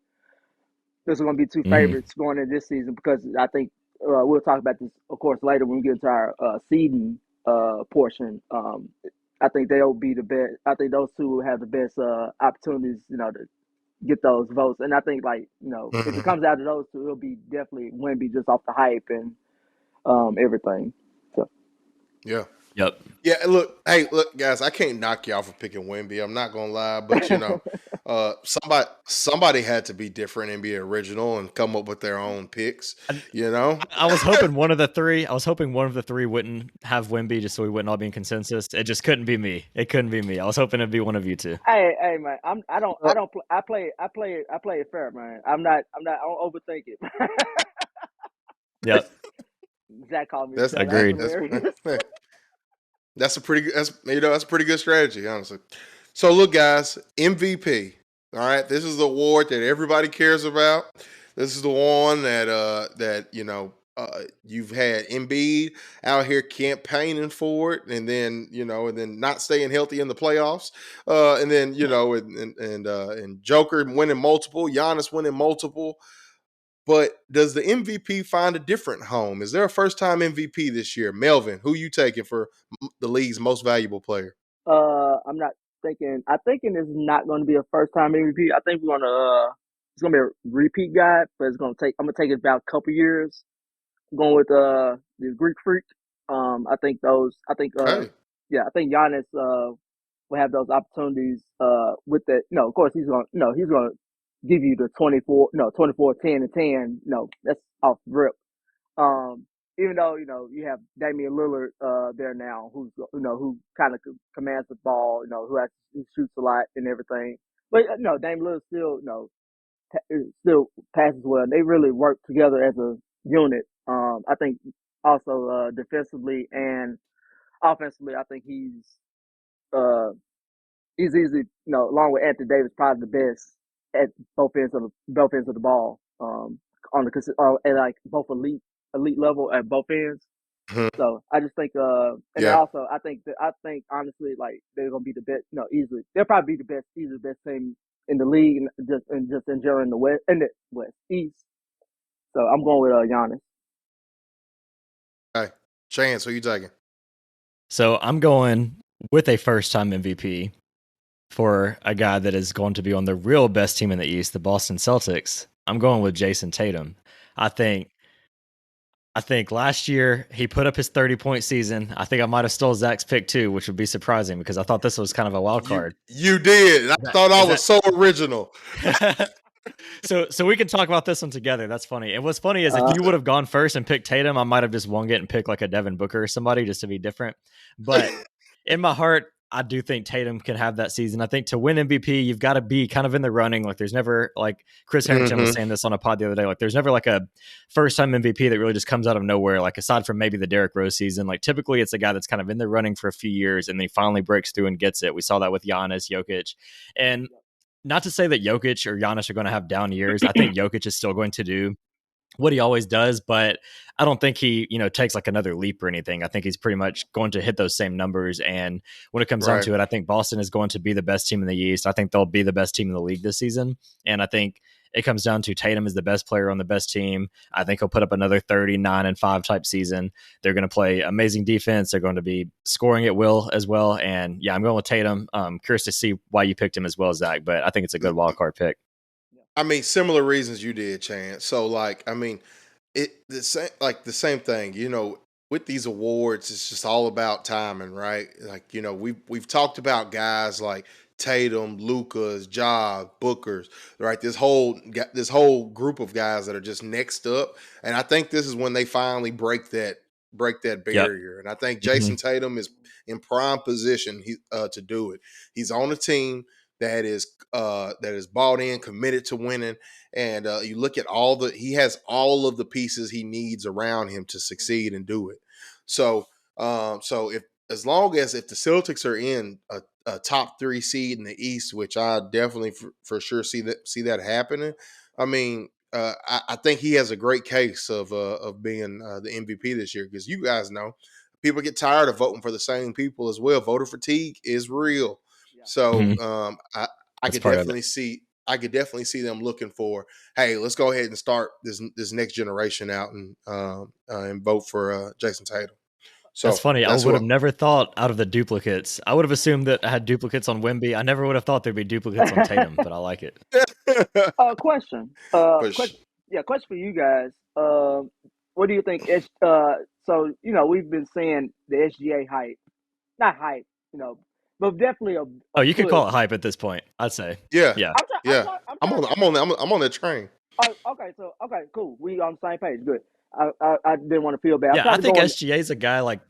There's going to be two favorites going into this season because I think we'll talk about this, of course, later when we get into our seeding portion. I think they'll be the best. I think those two will have the best opportunities, to get those votes. And I think, if it comes out to those two, it'll be definitely Wemby just off the hype and everything. So. Yeah. Yep. Yeah, look, guys, I can't knock y'all for picking Wemby. I'm not gonna lie, but somebody had to be different and be original and come up with their own picks. I was hoping one of the three. Wouldn't have Wemby, just so we wouldn't all be in consensus. It just couldn't be me. It couldn't be me. I was hoping it'd be one of you two. Hey, man, I play it fair, man. I don't overthink it. Yep. Zach called me. That's agreed. That's a pretty good strategy, honestly. So look, guys, MVP. All right, this is the award that everybody cares about. This is the one that you've had Embiid out here campaigning for it, and then not staying healthy in the playoffs, and then and Joker winning multiple, Giannis winning multiple. But does the MVP find a different home? Is there a first-time MVP this year? Melvin, who you taking for the league's most valuable player? I'm not thinking. I'm thinking it's not going to be a first-time MVP. I think we're gonna. It's gonna be a repeat guy, but I'm gonna take it about a couple years. I'm going with the Greek Freak. I think Hey. yeah, I think Giannis will have those opportunities with that. Of course he's gonna give you the 24, 10 and 10. That's off the rip. Even though, you have Damian Lillard there now, who kind of commands the ball, who shoots a lot and everything. But Damian Lillard still passes well. They really work together as a unit. I think also defensively and offensively, I think he's easily, along with Anthony Davis, probably the best at both ends of the ball. At like both elite level at both ends. Mhm. So I just think, and then also I think honestly, like they're gonna be the best. Easily they'll probably be the best team in the league, and just in general in the West East. So I'm going with Giannis. Hey, Chance, who you taking? So I'm going with a first-time MVP for a guy that is going to be on the real best team in the East, the Boston Celtics. I'm going with Jason Tatum. I think last year he put up his 30-point season. I think I might have stole Zach's pick too, which would be surprising because I thought this was kind of a wild card. You did. I thought I was so original. So we can talk about this one together. That's funny. And what's funny is if you would have gone first and picked Tatum, I might have just won it and picked like a Devin Booker or somebody just to be different. But in my heart, I do think Tatum can have that season. I think to win MVP, you've got to be kind of in the running. Like there's never, like Chris Harrington was saying this on a pod the other day, like there's never like a first time MVP that really just comes out of nowhere. Like aside from maybe the Derrick Rose season, like typically it's a guy that's kind of in the running for a few years and then he finally breaks through and gets it. We saw that with Giannis, Jokic. And not to say that Jokic or Giannis are going to have down years. I think Jokic is still going to do what he always does, but I don't think he, takes like another leap or anything. I think he's pretty much going to hit those same numbers. And when it comes down to it, I think Boston is going to be the best team in the East. I think they'll be the best team in the league this season. And I think it comes down to Tatum is the best player on the best team. I think he'll put up another 39-5 type season. They're going to play amazing defense. They're going to be scoring at will as well. And yeah, I'm going with Tatum. Curious to see why you picked him as well, Zach, but I think it's a good wild card pick. I mean, similar reasons you did, Chance. So, the same thing. With these awards, it's just all about timing, right? Like, we've talked about guys like Tatum, Luka's, Ja, Booker's, right? This whole group of guys that are just next up, and I think this is when they finally break that barrier. And I think Jason Tatum is in prime position to do it. He's on a team that is bought in, committed to winning, and you look at he has all of the pieces he needs around him to succeed and do it. So if the Celtics are in a top 3 seed in the East, which I definitely for sure see that happening, I mean, I think he has a great case of being the MVP this year, because you guys know people get tired of voting for the same people as well. Voter fatigue is real. So I could definitely see them looking for, hey, let's go ahead and start this next generation out and vote for Jason Tatum. So that's funny. I would have never thought out of the duplicates. I would have assumed that I had duplicates on Wemby. I never would have thought there'd be duplicates on Tatum, but I like it. Question. Question for you guys. What do you think? So we've been saying the SGA hype, not hype, but definitely a you could push. call it hype at this point, I'd say. Yeah. I'm on that train. Okay, cool. We on the same page. Good. I didn't want to feel bad. Yeah, I think SGA is a guy like.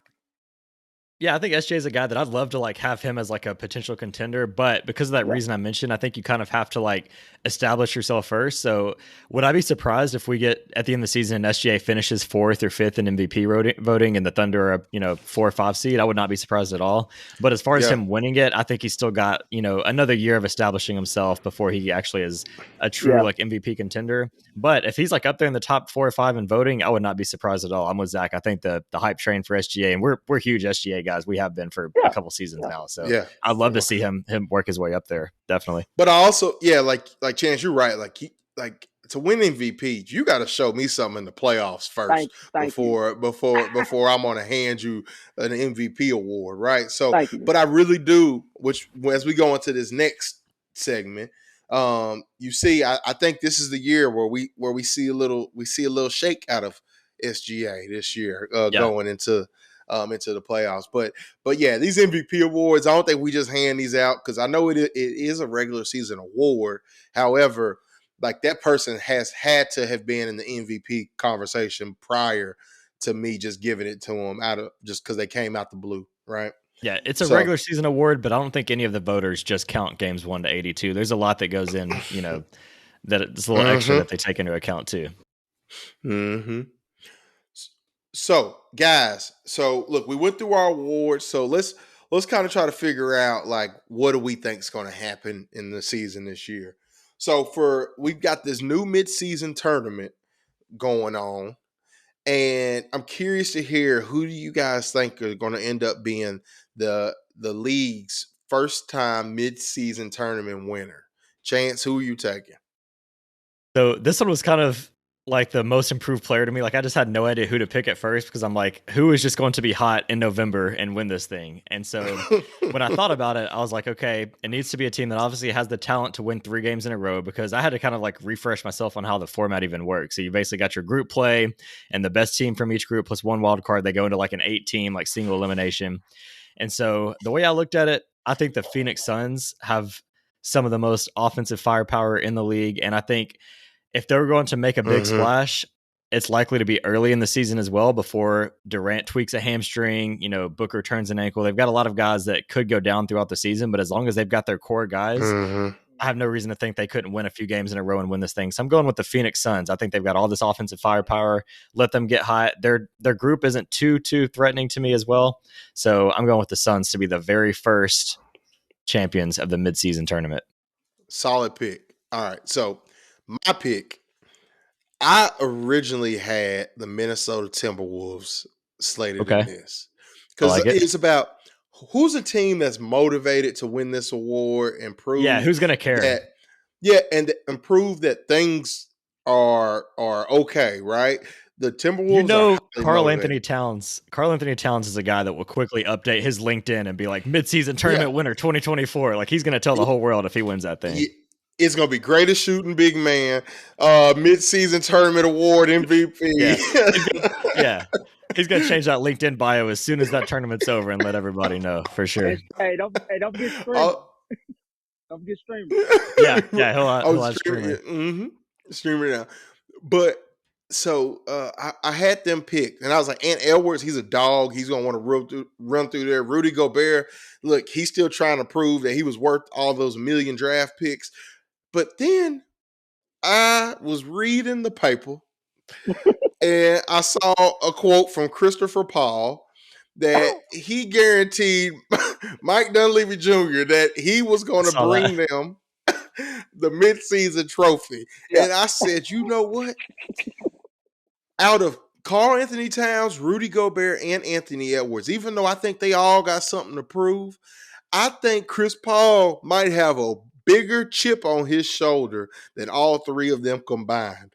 Yeah, I think SJ is a guy that I'd love to like have him as like a potential contender, but because of that reason I mentioned, I think you kind of have to like establish yourself first. So would I be surprised if we get at the end of the season and SGA finishes 4th or 5th in MVP voting and the Thunder are 4 or 5 seed? I would not be surprised at all. But as far as him winning it, I think he's still got another year of establishing himself before he actually is a true like MVP contender. But if he's like up there in the top 4 or 5 in voting, I would not be surprised at all. I'm with Zach. I think the hype train for SGA, and we're huge SGA guys. We have been for a couple seasons now. So I'd love to see him work his way up there. Definitely. But I also, like Chance, you're right. Like to win MVP, you got to show me something in the playoffs first before I'm going to hand you an MVP award, right? So, but I really do. Which as we go into this next segment, you see, I think this is the year where we see a little shake out of SGA this year, going into the playoffs. But yeah, these MVP awards, I don't think we just hand these out, because I know it is a regular season award. However, like that person has had to have been in the MVP conversation prior to me just giving it to them just because they came out the blue, right? Yeah, it's a regular season award, but I don't think any of the voters just count games 1 to 82. There's a lot that goes in, that it's a little extra that they take into account too. Mm-hmm. So, guys, look, we went through our awards. So let's kind of try to figure out like what do we think is going to happen in the season this year. So we've got this new mid-season tournament going on, and I'm curious to hear who do you guys think are going to end up being the league's first time mid-season tournament winner. Chance, who are you taking? So this one was kind of like the most improved player to me. Like I just had no idea who to pick at first, because I'm like, who is just going to be hot in November and win this thing? And so when I thought about it, I was like, okay, it needs to be a team that obviously has the talent to win 3 games in a row, because I had to kind of like refresh myself on how the format even works. So you basically got your group play, and the best team from each group plus 1 wild card, they go into like an 8-team, like single elimination. And so the way I looked at it, I think the Phoenix Suns have some of the most offensive firepower in the league. And I think if they were going to make a big splash, it's likely to be early in the season as well before Durant tweaks a hamstring, Booker turns an ankle. They've got a lot of guys that could go down throughout the season, but as long as they've got their core guys, I have no reason to think they couldn't win a few games in a row and win this thing. So I'm going with the Phoenix Suns. I think they've got all this offensive firepower. Let them get hot. Their group isn't too threatening to me as well. So I'm going with the Suns to be the very first champions of the midseason tournament. Solid pick. All right. So my pick, I originally had the Minnesota Timberwolves slated in this because it's about who's a team that's motivated to win this award and prove who's going to care? And prove that things are okay, right? The Timberwolves Karl Anthony Towns is a guy that will quickly update his LinkedIn and be like midseason tournament winner 2024. Like he's going to tell the whole world if he wins that thing. It's going to be greatest shooting big man, midseason tournament award MVP. He's going to change that LinkedIn bio as soon as that tournament's over and let everybody know for sure. Hey, don't forget streaming. Don't forget streaming. He'll have streaming. Streaming now. But so I had them picked, and I was like, Ant Edwards, he's a dog. He's going to want to run through there. Rudy Gobert, look, he's still trying to prove that he was worth all those million draft picks. But then I was reading the paper, and I saw a quote from Christopher Paul that he guaranteed Mike Dunleavy Jr. that he was going to bring them the midseason trophy. Yeah. And I said, you know what? Out of Karl Anthony Towns, Rudy Gobert, and Anthony Edwards, even though I think they all got something to prove, I think Chris Paul might have a bigger chip on his shoulder than all three of them combined.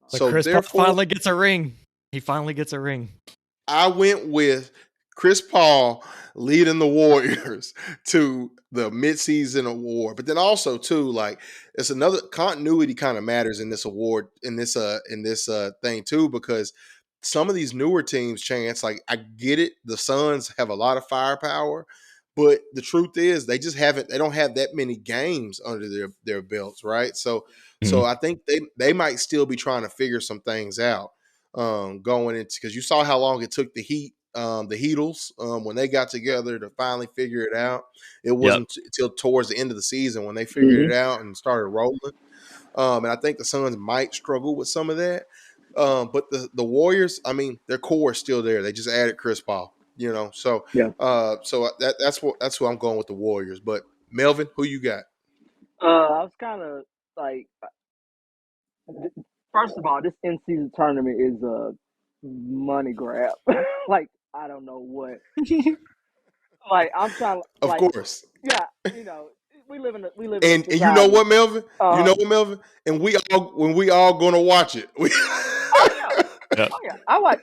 But so Chris Paul finally gets a ring. He finally gets a ring. I went with Chris Paul leading the Warriors to the midseason award. But then also too, like it's another continuity kind of matters in this award, in this thing too, because some of these newer teams, Chance, like I get it, the Suns have a lot of firepower, but the truth is they don't have that many games under their belts, right? So I think they might still be trying to figure some things out going into, because you saw how long it took the Heatles when they got together to finally figure it out. It wasn't until towards the end of the season when they figured it out and started rolling. And I think the Suns might struggle with some of that. But the Warriors, I mean, their core is still there. They just added Chris Paul, So that's who I'm going with, the Warriors. But Melvin, who you got? I was kind of like, first of all, this in-season tournament is a money grab. Like I don't know what. Like I'm trying. Of course. Yeah, we live in. And you know what, Melvin? You know what, Melvin? And we all gonna watch it. Oh yeah. I watch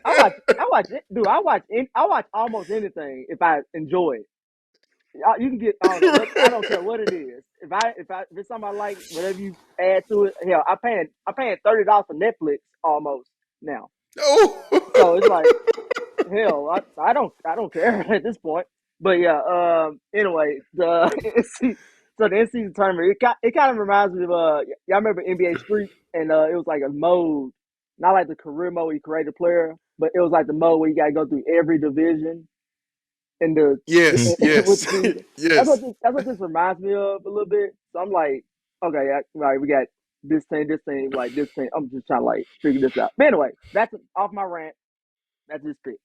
it, dude. I watch almost anything if I enjoy it. You can get. I don't care what it is. If it's something I like, whatever you add to it. Hell, I'm paying $30 for Netflix almost now. Oh. So it's like, hell, I don't care at this point. But yeah. Anyway, the in-season tournament, it kind of reminds me of y'all remember NBA Street, and it was like a mode, not like the career mode you create a player, but it was like the mode where you got to go through every division. And yes. That's what this reminds me of a little bit. So I'm like, okay, right, we got this team, like this team. I'm just trying to like figure this out. But anyway, that's off my rant. That's just pick.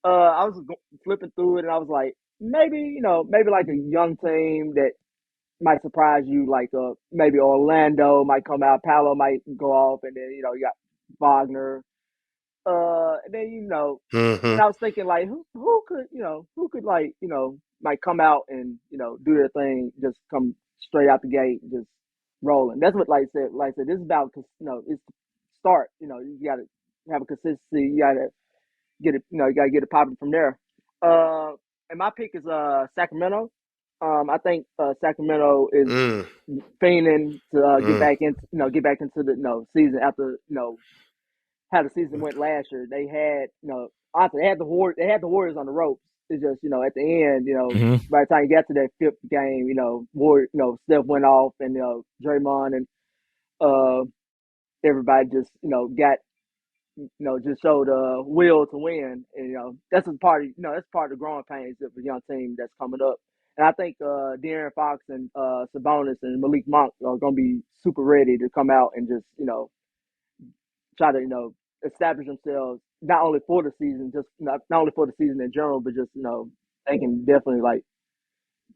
I was flipping through it, and I was like, maybe like a young team that might surprise you, like maybe Orlando might come out, Paolo might go off, and then you got Wagner. And then and I was thinking like, who could like might come out and do their thing, just come straight out the gate, just rolling. That's what like I said, this is about it's start. You got to have a consistency. You got to get it. You got to get it popping from there. And my pick is Sacramento. I think Sacramento is fiending to get back into the season after how the season went last year. They had honestly they had the Warriors on the ropes. It's just at the end by the time you got to that fifth game Steph went off, and Draymond and everybody just got just showed will to win. And that's a part of that's part of the growing pains of a young team that's coming up. And I think De'Aaron Fox and Sabonis and Malik Monk are going to be super ready to come out and just try to establish themselves not only for the season, just not only for the season in general, but just they can definitely like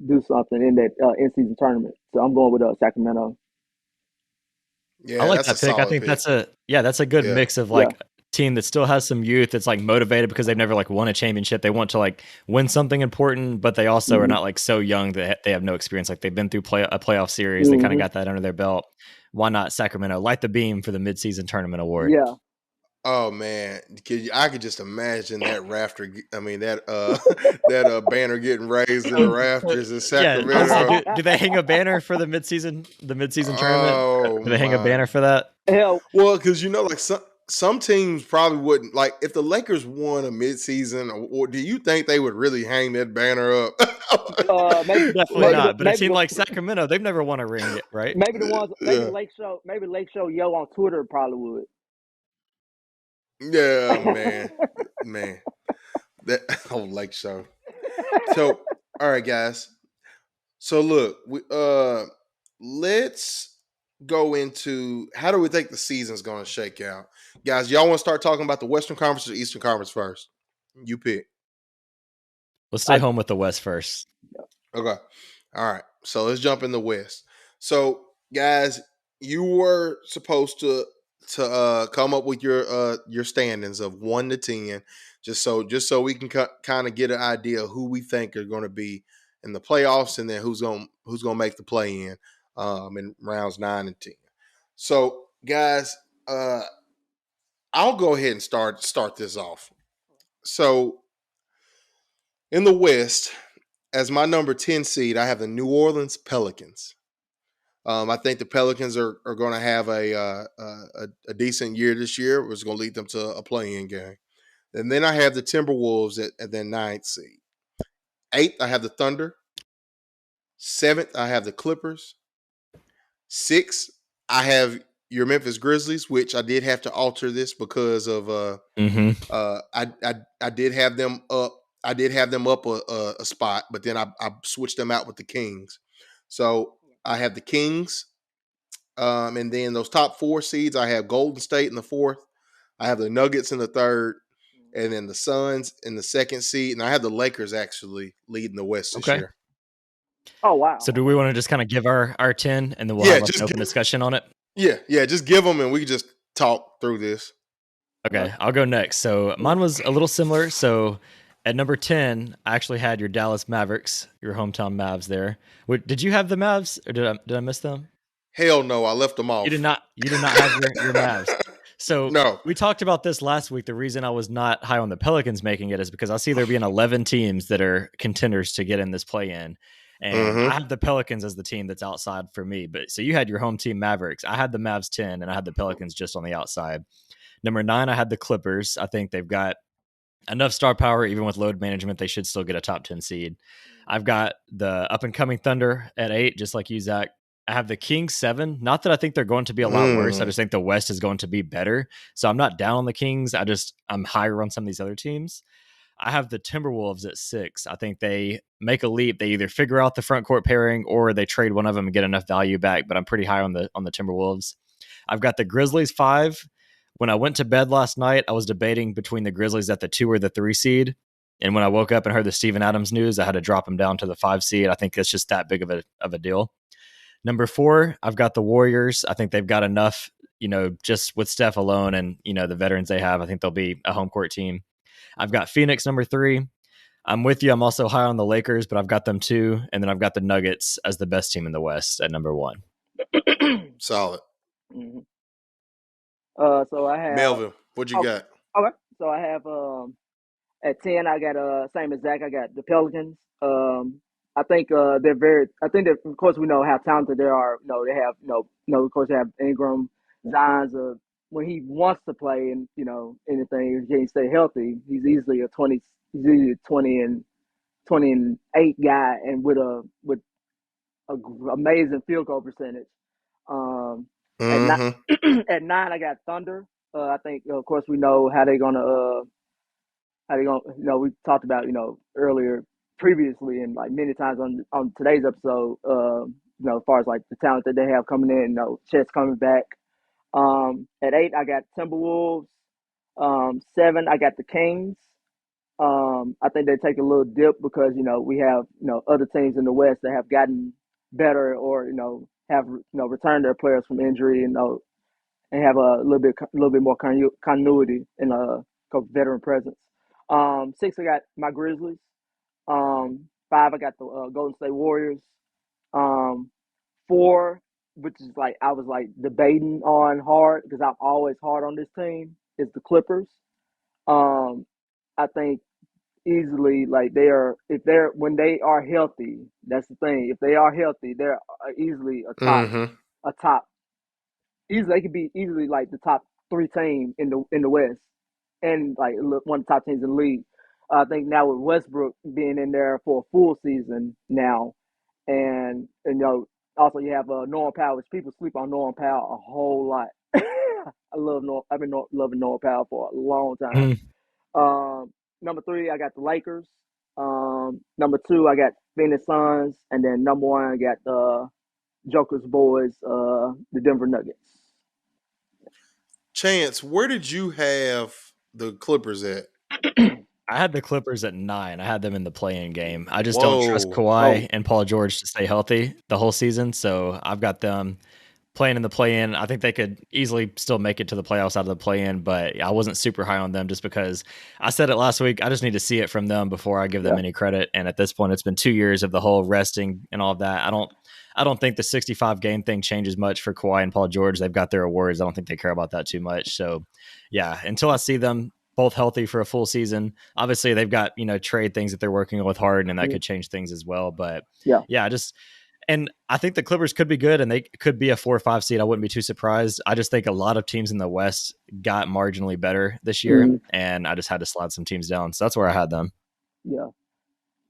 do something in that in season tournament. So I'm going with Sacramento. I Yeah, like that's a that pick. I solid think pick. that's a good Yeah. mix of Yeah. like team that still has some youth that's like motivated because they've never like won a championship. They want to like win something important, but they also are Mm-hmm. not like so young that they have no experience. Like they've been through a playoff series. They kind of Mm-hmm. got that under their belt. Why not Sacramento? Light the beam for the midseason tournament award. Yeah. Oh man, I could just imagine that rafter. I mean that that banner getting raised in the rafters in Yeah, I was like, Sacramento. do they hang a banner for the midseason tournament? Oh Do they hang a my. banner for that? Hell, Well, because like some teams probably wouldn't like if the Lakers won a midseason. Or do you think they would really hang that banner up? maybe Definitely Like, not. But a team like Sacramento, they've never won a ring yet, right? maybe the ones yeah, maybe Lake Show Yo on Twitter probably would. yeah, man, that whole Lake Show. So, all right, guys. So look, let's go into how do we think the season's going to shake out, guys? Y'all want to start talking about the Western Conference or Eastern Conference first? You pick. Let's stay home with the West first. Okay. All right. So let's jump in the West. So, guys, you were supposed to come up with your standings of 1 to 10, just so we can kind of get an idea of who we think are going to be in the playoffs, and then who's gonna make the play in rounds 9 and 10. So, guys, I'll go ahead and start this off. So, in the West, as my number 10 seed, I have the New Orleans Pelicans. I think the Pelicans are going to have a decent year this year, which is going to lead them to a play-in game. And then I have the Timberwolves at their 9th seed. 8th, I have the Thunder. 7th, I have the Clippers. 6th, I have your Memphis Grizzlies, which I did have to alter this because of I did have them up. I did have them up a spot, but then I switched them out with the Kings. So I have the Kings, and then those top 4 seeds, I have Golden State in the 4th. I have the Nuggets in the 3rd, and then the Suns in the 2nd seed, and I have the Lakers actually leading the West this Okay. year. Oh wow. So do we want to just kind of give our 10 and then we'll Yeah, have like an open discussion on it? Yeah, just give them, and we can just talk through this. Okay, I'll go next. So mine was a little similar. So at number 10, I actually had your Dallas Mavericks, your hometown Mavs there. Did you have the Mavs or did I miss them? Hell no, I left them You did off. not have your Mavs. So No. we talked about this last week. The reason I was not high on the Pelicans making it is because I see there being 11 teams that are contenders to get in this play in. And I have the Pelicans as the team that's outside for me. But so you had your home team Mavericks. I had the Mavs 10 and I had the Pelicans just on the outside. Number 9, I had the Clippers. I think they've got enough star power, even with load management. They should still get a top 10 seed. I've got the up and coming Thunder at 8, just like you, Zach. I have the Kings 7. Not that I think they're going to be a lot worse. I just think the West is going to be better. So I'm not down on the Kings. I'm higher on some of these other teams. I have the Timberwolves at 6. I think they make a leap. They either figure out the front court pairing or they trade one of them and get enough value back. But I'm pretty high on the Timberwolves. I've got the Grizzlies 5. When I went to bed last night, I was debating between the Grizzlies at the 2 or the 3 seed. And when I woke up and heard the Steven Adams news, I had to drop them down to the 5 seed. I think it's just that big of a deal. Number 4, I've got the Warriors. I think they've got enough, just with Steph alone and, the veterans they have. I think they'll be a home court team. I've got Phoenix number 3. I'm with you. I'm also high on the Lakers, but I've got them 2. And then I've got the Nuggets as the best team in the West at number 1. Solid. Mm-hmm. So I have Melvin, what you got? okay. So I have at 10, I got same as Zach. I got the Pelicans. I think they're very. I think that of course we know how talented they are. They have of course they have Ingram, Zion's. When he wants to play and anything, he can stay healthy. He's easily a 20. He's easily a 20 and 8 guy, and with a amazing field goal percentage. At nine, Mm-hmm. at 9, I got Thunder. I think of course we know how they're gonna we talked about earlier previously and like many times on today's episode as far as like the talent that they have coming in, Chet's coming back. At 8 I got Timberwolves. 7 I got the Kings. I think they take a little dip because we have other teams in the West that have gotten better or have returned their players from injury and have a little bit more continuity and veteran presence. 6 I got my Grizzlies. 5 I got the Golden State Warriors. 4, which is like I was like debating on hard because I'm always hard on this team, is the Clippers. I think easily like they are if they're when they are healthy. That's the thing. If they are healthy, they're easily Mm-hmm. a top. Easily they could be easily like the top 3 team in the West and like one of the top teams in the league. I think now with Westbrook being in there for a full season now, and also you have Norman Powell, which people sleep on Norman Powell a whole lot. I love I've been loving Norman Powell for a long time. Mm. Number 3, I got the Lakers. Number 2, I got Phoenix Suns, and then number 1, I got the Joker's boys, the Denver Nuggets. Chance, where did you have the Clippers at? I had the Clippers at 9. I had them in the play-in game. I just don't trust Whoa. Kawhi and Paul George to stay healthy the whole season, so I've got them playing in the play-in. I think they could easily still make it to the playoffs out of the play-in, but I wasn't super high on them just because I said it last week. I just need to see it from them before I give them any credit. And at this point, it's been 2 years of the whole resting and all of that. I don't think the 65 game thing changes much for Kawhi and Paul George. They've got their awards. I don't think they care about that too much. So, yeah, until I see them both healthy for a full season, obviously they've got trade things that they're working with hard, and that could change things as well. But yeah, just. And I think the Clippers could be good and they could be a 4 or 5 seed. I wouldn't be too surprised. I just think a lot of teams in the West got marginally better this year, and I just had to slide some teams down. So that's where I had them. Yeah.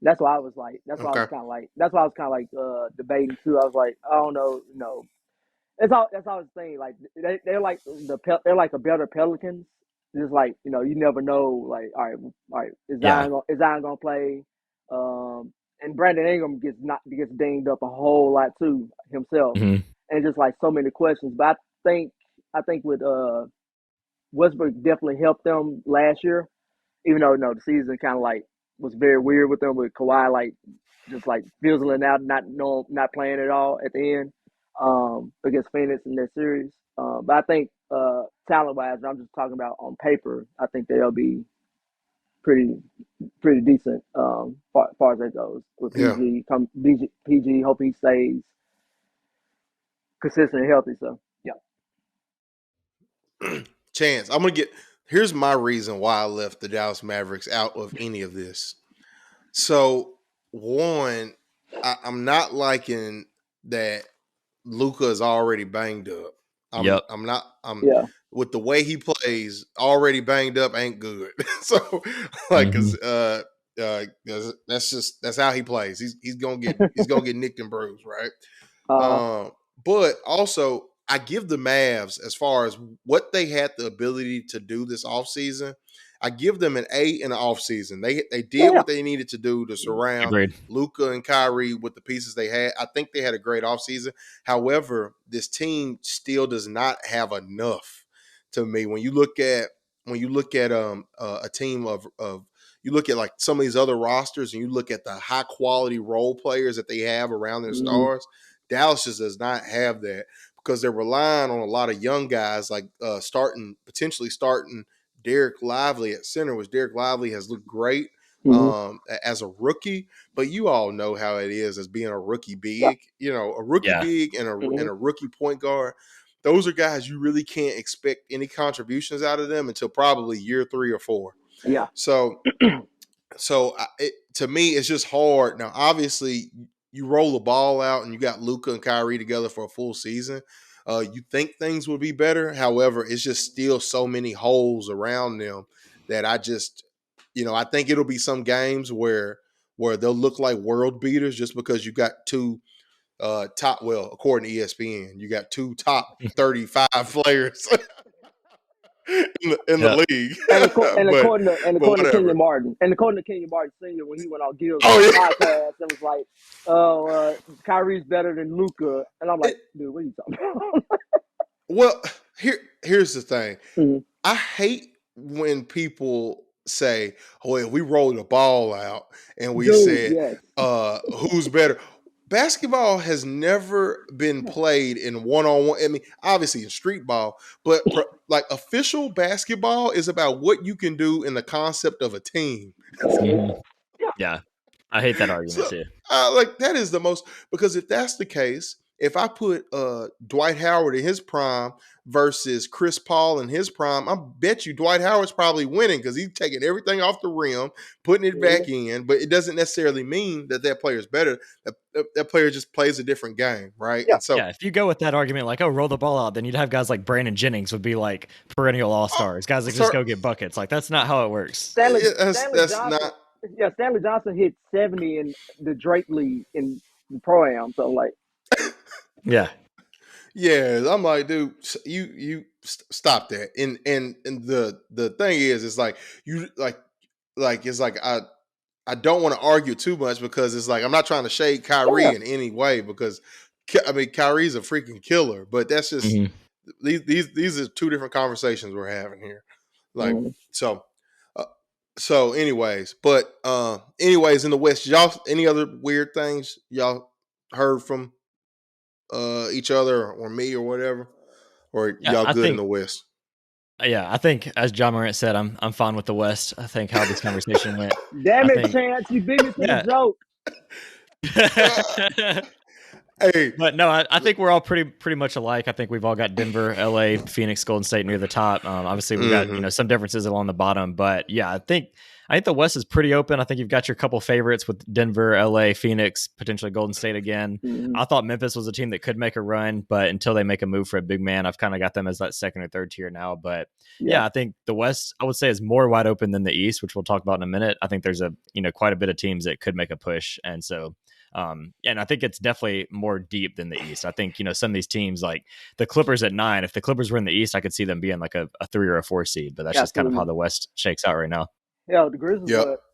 That's why I was like, that's why I was kind of like debating too. I was like, I don't know, that's all the thing. Like they're like they're like a better Pelicans. Just like you never know. Like all right, is Zion gonna play? And Brandon Ingram gets dinged up a whole lot too himself, and just like so many questions. But I think with Westbrook definitely helped them last year, even though the season kind of like was very weird with them with Kawhi like just like fizzling out, not playing at all at the end against Phoenix in their series. But I think talent wise, I'm just talking about on paper. I think they'll be pretty decent far as that goes with PG. PG. Hope he stays consistent and healthy. So yeah. Chance, here's my reason why I left the Dallas Mavericks out of any of this. So one, I'm not liking that Luka is already banged up. Yeah. With the way he plays, already banged up ain't good. So like, that's how he plays. He's gonna get nicked and bruised, right? But also I give the Mavs, as far as what they had the ability to do this offseason, I give them an A in the offseason. They did what they needed to do to surround Luka and Kyrie with the pieces they had. I think they had a great offseason. However, this team still does not have enough to me. When you look at a team of you look at like some of these other rosters and you look at the high quality role players that they have around their stars, Dallas just does not have that because they're relying on a lot of young guys like potentially starting Derek Lively at center, which Derek Lively has looked great as a rookie, but you all know how it is as being a rookie big, a rookie big and a rookie point guard. Those are guys you really can't expect any contributions out of them until probably year 3 or 4. Yeah. So to me, it's just hard. Now, obviously, you roll the ball out and you got Luka and Kyrie together for a full season. You think things would be better. However, it's just still so many holes around them that I just, I think it'll be some games where they'll look like world beaters just because you got two according to ESPN, you got two top 35 players in Yeah. the league. And but according to whatever. Kenyon Martin, Sr. when he went on Gil's Oh yeah. podcast, it was like, "Oh, Kyrie's better than Luka," and I'm like, It, "Dude, what are you talking about?" well, here's the thing. Mhm. I hate when people say, "Oh, if we roll the ball out and we Dude, said, yes. who's better?" Basketball has never been played in one-on-one. I mean, obviously in street ball, but like official basketball is about what you can do in the concept of a team. Mhm. Yeah. Yeah. I hate that So, argument too. like that is the most, because if that's the case, if I put Dwight Howard in his prime versus Chris Paul in his prime, I bet you Dwight Howard's probably winning because he's taking everything off the rim, putting it back in. But it doesn't necessarily mean that that player's better. That player just plays a different game, right? Yeah. And so, Yeah, if you go with that argument, like, oh, roll the ball out, then you'd have guys like Brandon Jennings would be like perennial all stars, guys that just sir, go get buckets. Like, that's not how it works. Stanley that's Johnson. not. Yeah, Stanley Johnson hit 70 in the Drake League in the Pro-Am. So like, Yeah. Yeah, I'm like, dude, stop that. And the thing is, it's like you like it's like I don't want to argue too much because it's like I'm not trying to shade yeah, Kyrie in any way because I mean Kyrie's a freaking killer, but that's just Mhm. these are two different conversations we're having here. Like Mhm. so, uh, so anyways, but anyways, in the West, y'all any other weird things y'all heard from each other or me or whatever, or Yeah, y'all I good in think the West? I think as John Morant said, I'm fine with the West. I think how this conversation went. Damn I it, think Chance, you beat me to the yeah. joke. Hey, But no, I think we're all pretty much alike. I think we've all got Denver, LA, Phoenix, Golden State near the top. Obviously, we've got mm-hmm. some differences along the bottom, but yeah, I think the West is pretty open. I think you've got your couple favorites with Denver, LA, Phoenix, potentially Golden State again. Mhm. I thought Memphis was a team that could make a run, but until they make a move for a big man, I've kind of got them as that second or third tier now. But Yeah, yeah, I think the West, I would say, is more wide open than the East, which we'll talk about in a minute. I think there's quite a bit of teams that could make a push, and so. And I think it's definitely more deep than the East. I think, some of these teams like the Clippers at 9, if the Clippers were in the East, I could see them being like a 3 or a 4 seed, but that's just kind of how absolutely. the West shakes out right now. Yeah, Yep.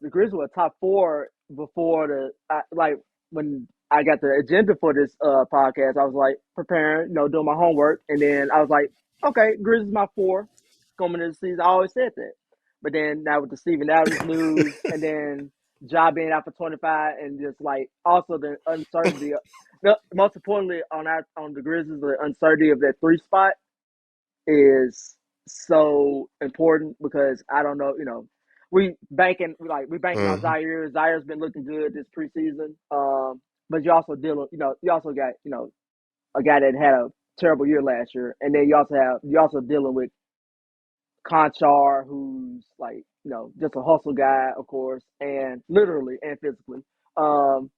the Grizzlies were top 4 before like when I got the agenda for this podcast. I was like preparing, doing my homework, and then I was like, okay, Grizzlies my 4 coming into the season. I always said that, but then now with the Steven Adams news, and then Ja being out for 25, and just like also the uncertainty. Most importantly, on the Grizzlies, the uncertainty of that 3 spot is so important because I don't know, we banking on Mhm. Zaire. Zaire's been looking good this preseason. But you also you also got, a guy that had a terrible year last year. And then you also dealing with Conchar, who's like, just a hustle guy, of course, and literally and physically. Um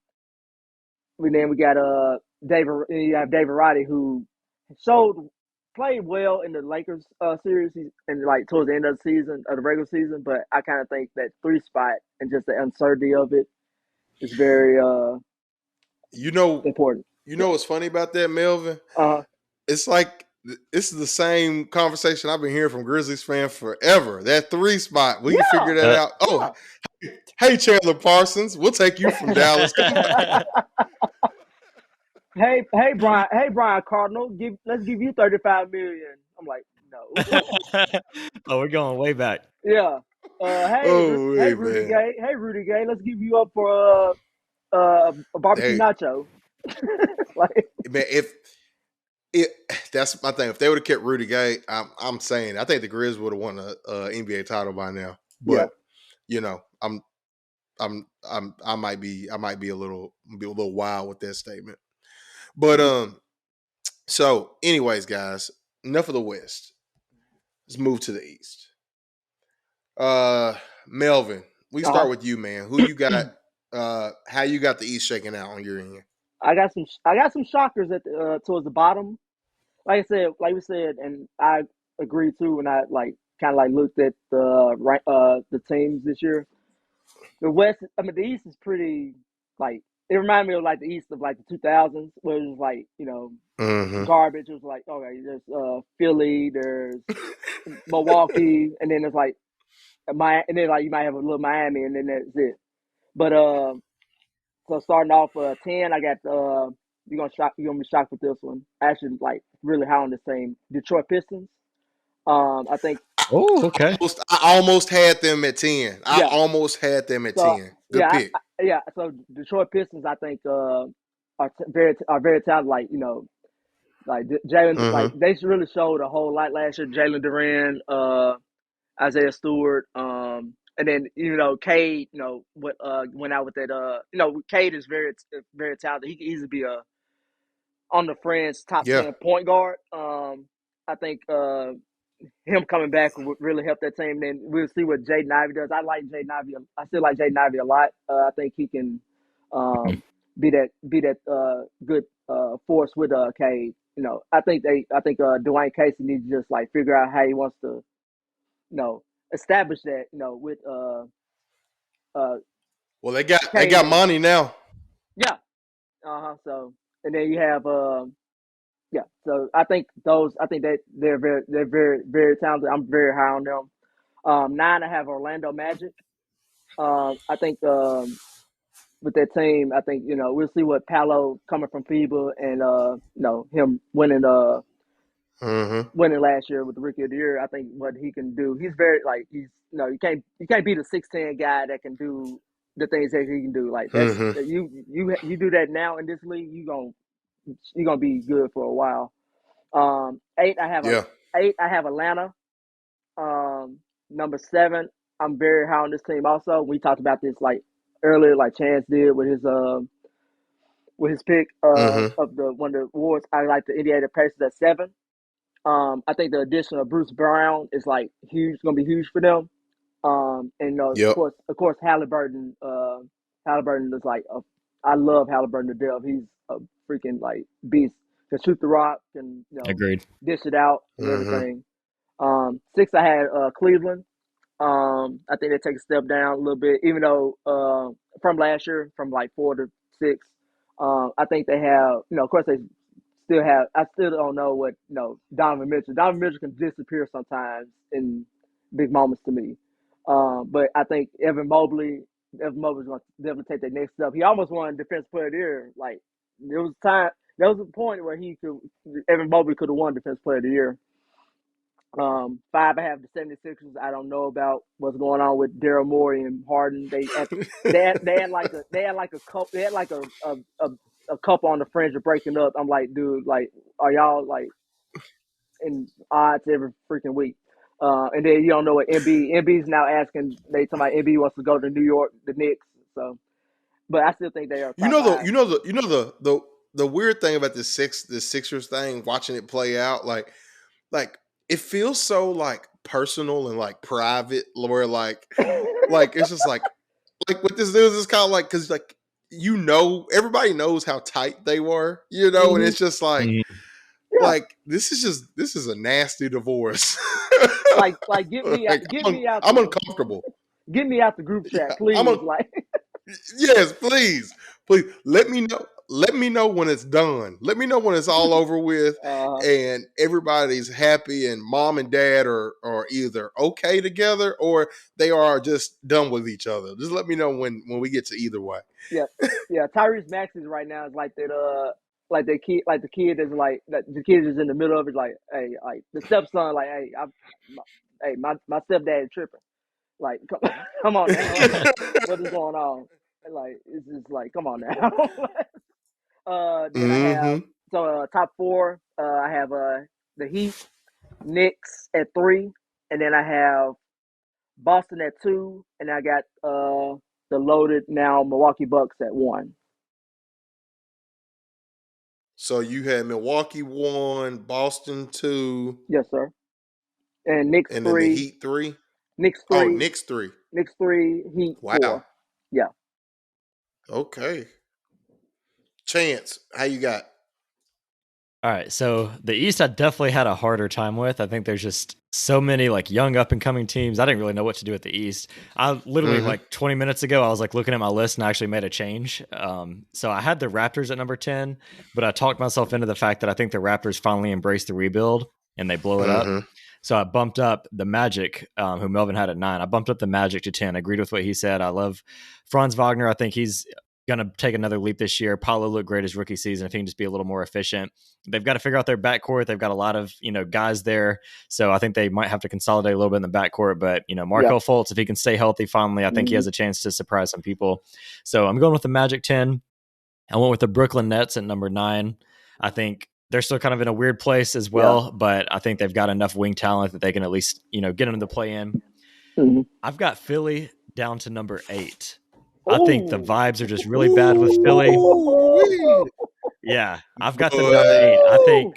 we got you have David Roddy, who showed played well in the Lakers series and like towards the end of the season of the regular season, but I kind of think that 3 spot and just the uncertainty of it is very You know, important. you know what's funny about that, Melvin? Uh It's like this is the same conversation I've been hearing from Grizzlies fans forever. That 3 spot, we can figure yeah, that out. Oh, yeah. hey Chandler Parsons, we'll take you from Dallas. Come on. Hey Brian Cardinal, let's give you 35 million. I'm like, no. Oh, we're going way back. Yeah. Oh, Hey hey Rudy man. Gay. Hey Rudy Gay, let's give you up for a barbecue Hey nacho. Like, man, if it that's my thing. If they would have kept Rudy Gay, I'm saying I think the Grizz would have won a NBA title by now. yeah. But you know, I might be a little wild with that statement. But so anyways, guys, enough of the West. Let's move to the East. Melvin, we can Uh-huh. start with you, man. Who you got? How you got the East shaking out on your end? I got some shockers at towards the bottom. Like we said, and I agree too. When I like kind of like looked at the teams this year, the West. I mean, the East is pretty like it reminded me of like the East of like the 2000s, where it was like Mm-hmm. garbage. It was like okay, there's Philly, there's Milwaukee, and then there's like and then like you might have a little Miami, and then that's it. But so starting off 10, I got you're gonna be shocked with this one. Actually, like really high on the same Detroit Pistons. I think Oh, okay. I almost had them at 10. I yeah. almost had them at So 10. Good yeah, pick. yeah. So Detroit Pistons, I think are very talented. Like like Jalen, like Mm-hmm. they really showed a whole lot last year. Jalen Duran, Isaiah Stewart, and then Cade, went out with that. Cade is very talented. He could easily be a on the fringe top Yeah. 10 point guard. I think him coming back would really help that team. Then we'll see what Jaden Ivey does. I still like Jaden Ivey a lot. I think he can um, be that good force with Cade. I think Dwayne Casey needs to just like figure out how he wants to establish that with uh Well, they Cade got and money now. yeah. So and then you have yeah. So I think that they're very talented. I'm very high on them. 9, I have Orlando Magic. I think with that team, I think we'll see what Paolo coming from FIBA and him Mm-hmm. winning last year with the Rookie of the Year. I think what he can do. He's very like you can't be the 6'10" guy that can do the things that he can do. Like that's Mm-hmm. you do that now in this league, you gonna be good for a while. 8, Yeah. I have Atlanta. Number 7, I'm very high on this team. Also, we talked about this like earlier, like Chance did with his pick Mm-hmm. of the one of the awards. I like the Indiana Pacers at 7. I think the addition of Bruce Brown is like huge, going to be huge for them. And Yep. of course, Halliburton. Halliburton is like I love Halliburton to death. He's a freaking like beast. Can shoot the rock, can Agreed. dish it out and Mm-hmm. everything. 6, I had Cleveland. I think they take a step down a little bit, even though from last year, from like 4 to 6. I think they have, of course they still have. I still don't know what Donovan Mitchell. Donovan Mitchell can disappear sometimes in big moments to me. But I think Evan Mobley's going to definitely take that next step. He almost won Defensive Player of the Year. Like there was time, there was a point where Evan Mobley could have won Defensive Player of the Year. 5, I have the 76ers. I don't know about what's going on with Daryl Morey and Harden. They had like a couple. They had like a couple on the fringe of breaking up. I'm like, dude, like, are y'all like in odds every freaking week? And then you don't know what MB's now asking. They somebody MB wants to go to New York, the Knicks. So, but I still think they are You top know the 5. you know the you know the weird thing about the Sixers thing, watching it play out, like it feels so like personal and like private, where like it's just like with this news, it's kind of like because like everybody knows how tight they were, and hmm it's just like Mhm. Yeah, this is a nasty divorce. like get me out, Like get me out I'm the uncomfortable. get me out the group Yeah, chat, please. Like, yes, please, please let me know. Let me know when it's done. Let me know when it's all over with uh, and everybody's happy and mom and dad are either okay together or they are just done with each other. Just let me know when we get to either way. yeah, yeah. Tyrese Maxey right now is like that. Like the kid, like the kid is like that. The kid is in the middle of it. Like, hey, like the stepson, like, hey, my stepdad is tripping. Like, come on now. Like, what is going on? And like, it's just like, come on now. Then I have Mm-hmm. top 4. I have the Heat, Knicks at 3, and then I have Boston at 2, and I got the loaded now Milwaukee Bucks at 1. So you had Milwaukee 1, Boston 2, Yes, sir. And Knicks and then the 3, Heat 3. Knicks Oh, 3, Knicks 3. Knicks 3, Heat Wow. 4. Yeah. Okay. Chance, how you got? All right, so the East I definitely had a harder time with. I think there's just so many like young up and coming teams. I didn't really know what to do at the East. I literally like 20 minutes ago, I was like looking at my list and I actually made a change. So I had the Raptors at number 10, but I talked myself into the fact that I think the Raptors finally embraced the rebuild and they blow it up. So I bumped up the Magic, who Melvin had at 9. I bumped up the Magic to 10. I agreed with what he said. I love Franz Wagner. I think he's going to take another leap this year. Paulo looked great his rookie season. If he can just be a little more efficient. They've got to figure out their backcourt. They've got a lot of, guys there. So I think they might have to consolidate a little bit in the backcourt. But, Markel Fultz, if he can stay healthy finally, I think he has a chance to surprise some people. So I'm going with the Magic 10. I went with the Brooklyn Nets at number 9. I think they're still kind of in a weird place as well, but I think they've got enough wing talent that they can at least, get into the play-in. I've got Philly down to number 8. I think the vibes are just really bad with Philly. Yeah, I've got them down to 8.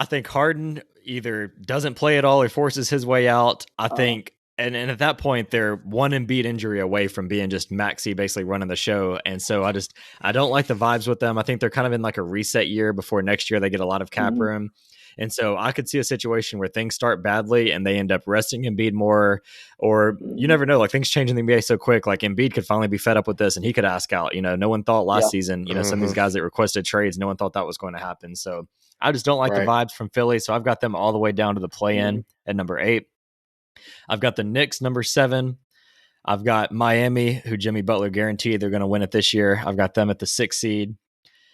I think Harden either doesn't play at all or forces his way out. I think, and at that point, they're one Embiid injury away from being just Maxey basically running the show. And so I don't like the vibes with them. I think they're kind of in like a reset year before next year they get a lot of cap room. And so I could see a situation where things start badly and they end up resting Embiid more, or you never know, like things change in the NBA so quick. Like Embiid could finally be fed up with this and he could ask out. No one thought last season, some of these guys that requested trades, no one thought that was going to happen. So I just don't like the vibes from Philly. So I've got them all the way down to the play-in at number 8. I've got the Knicks number 7. I've got Miami, who Jimmy Butler guaranteed they're going to win it this year. I've got them at the 6th seed.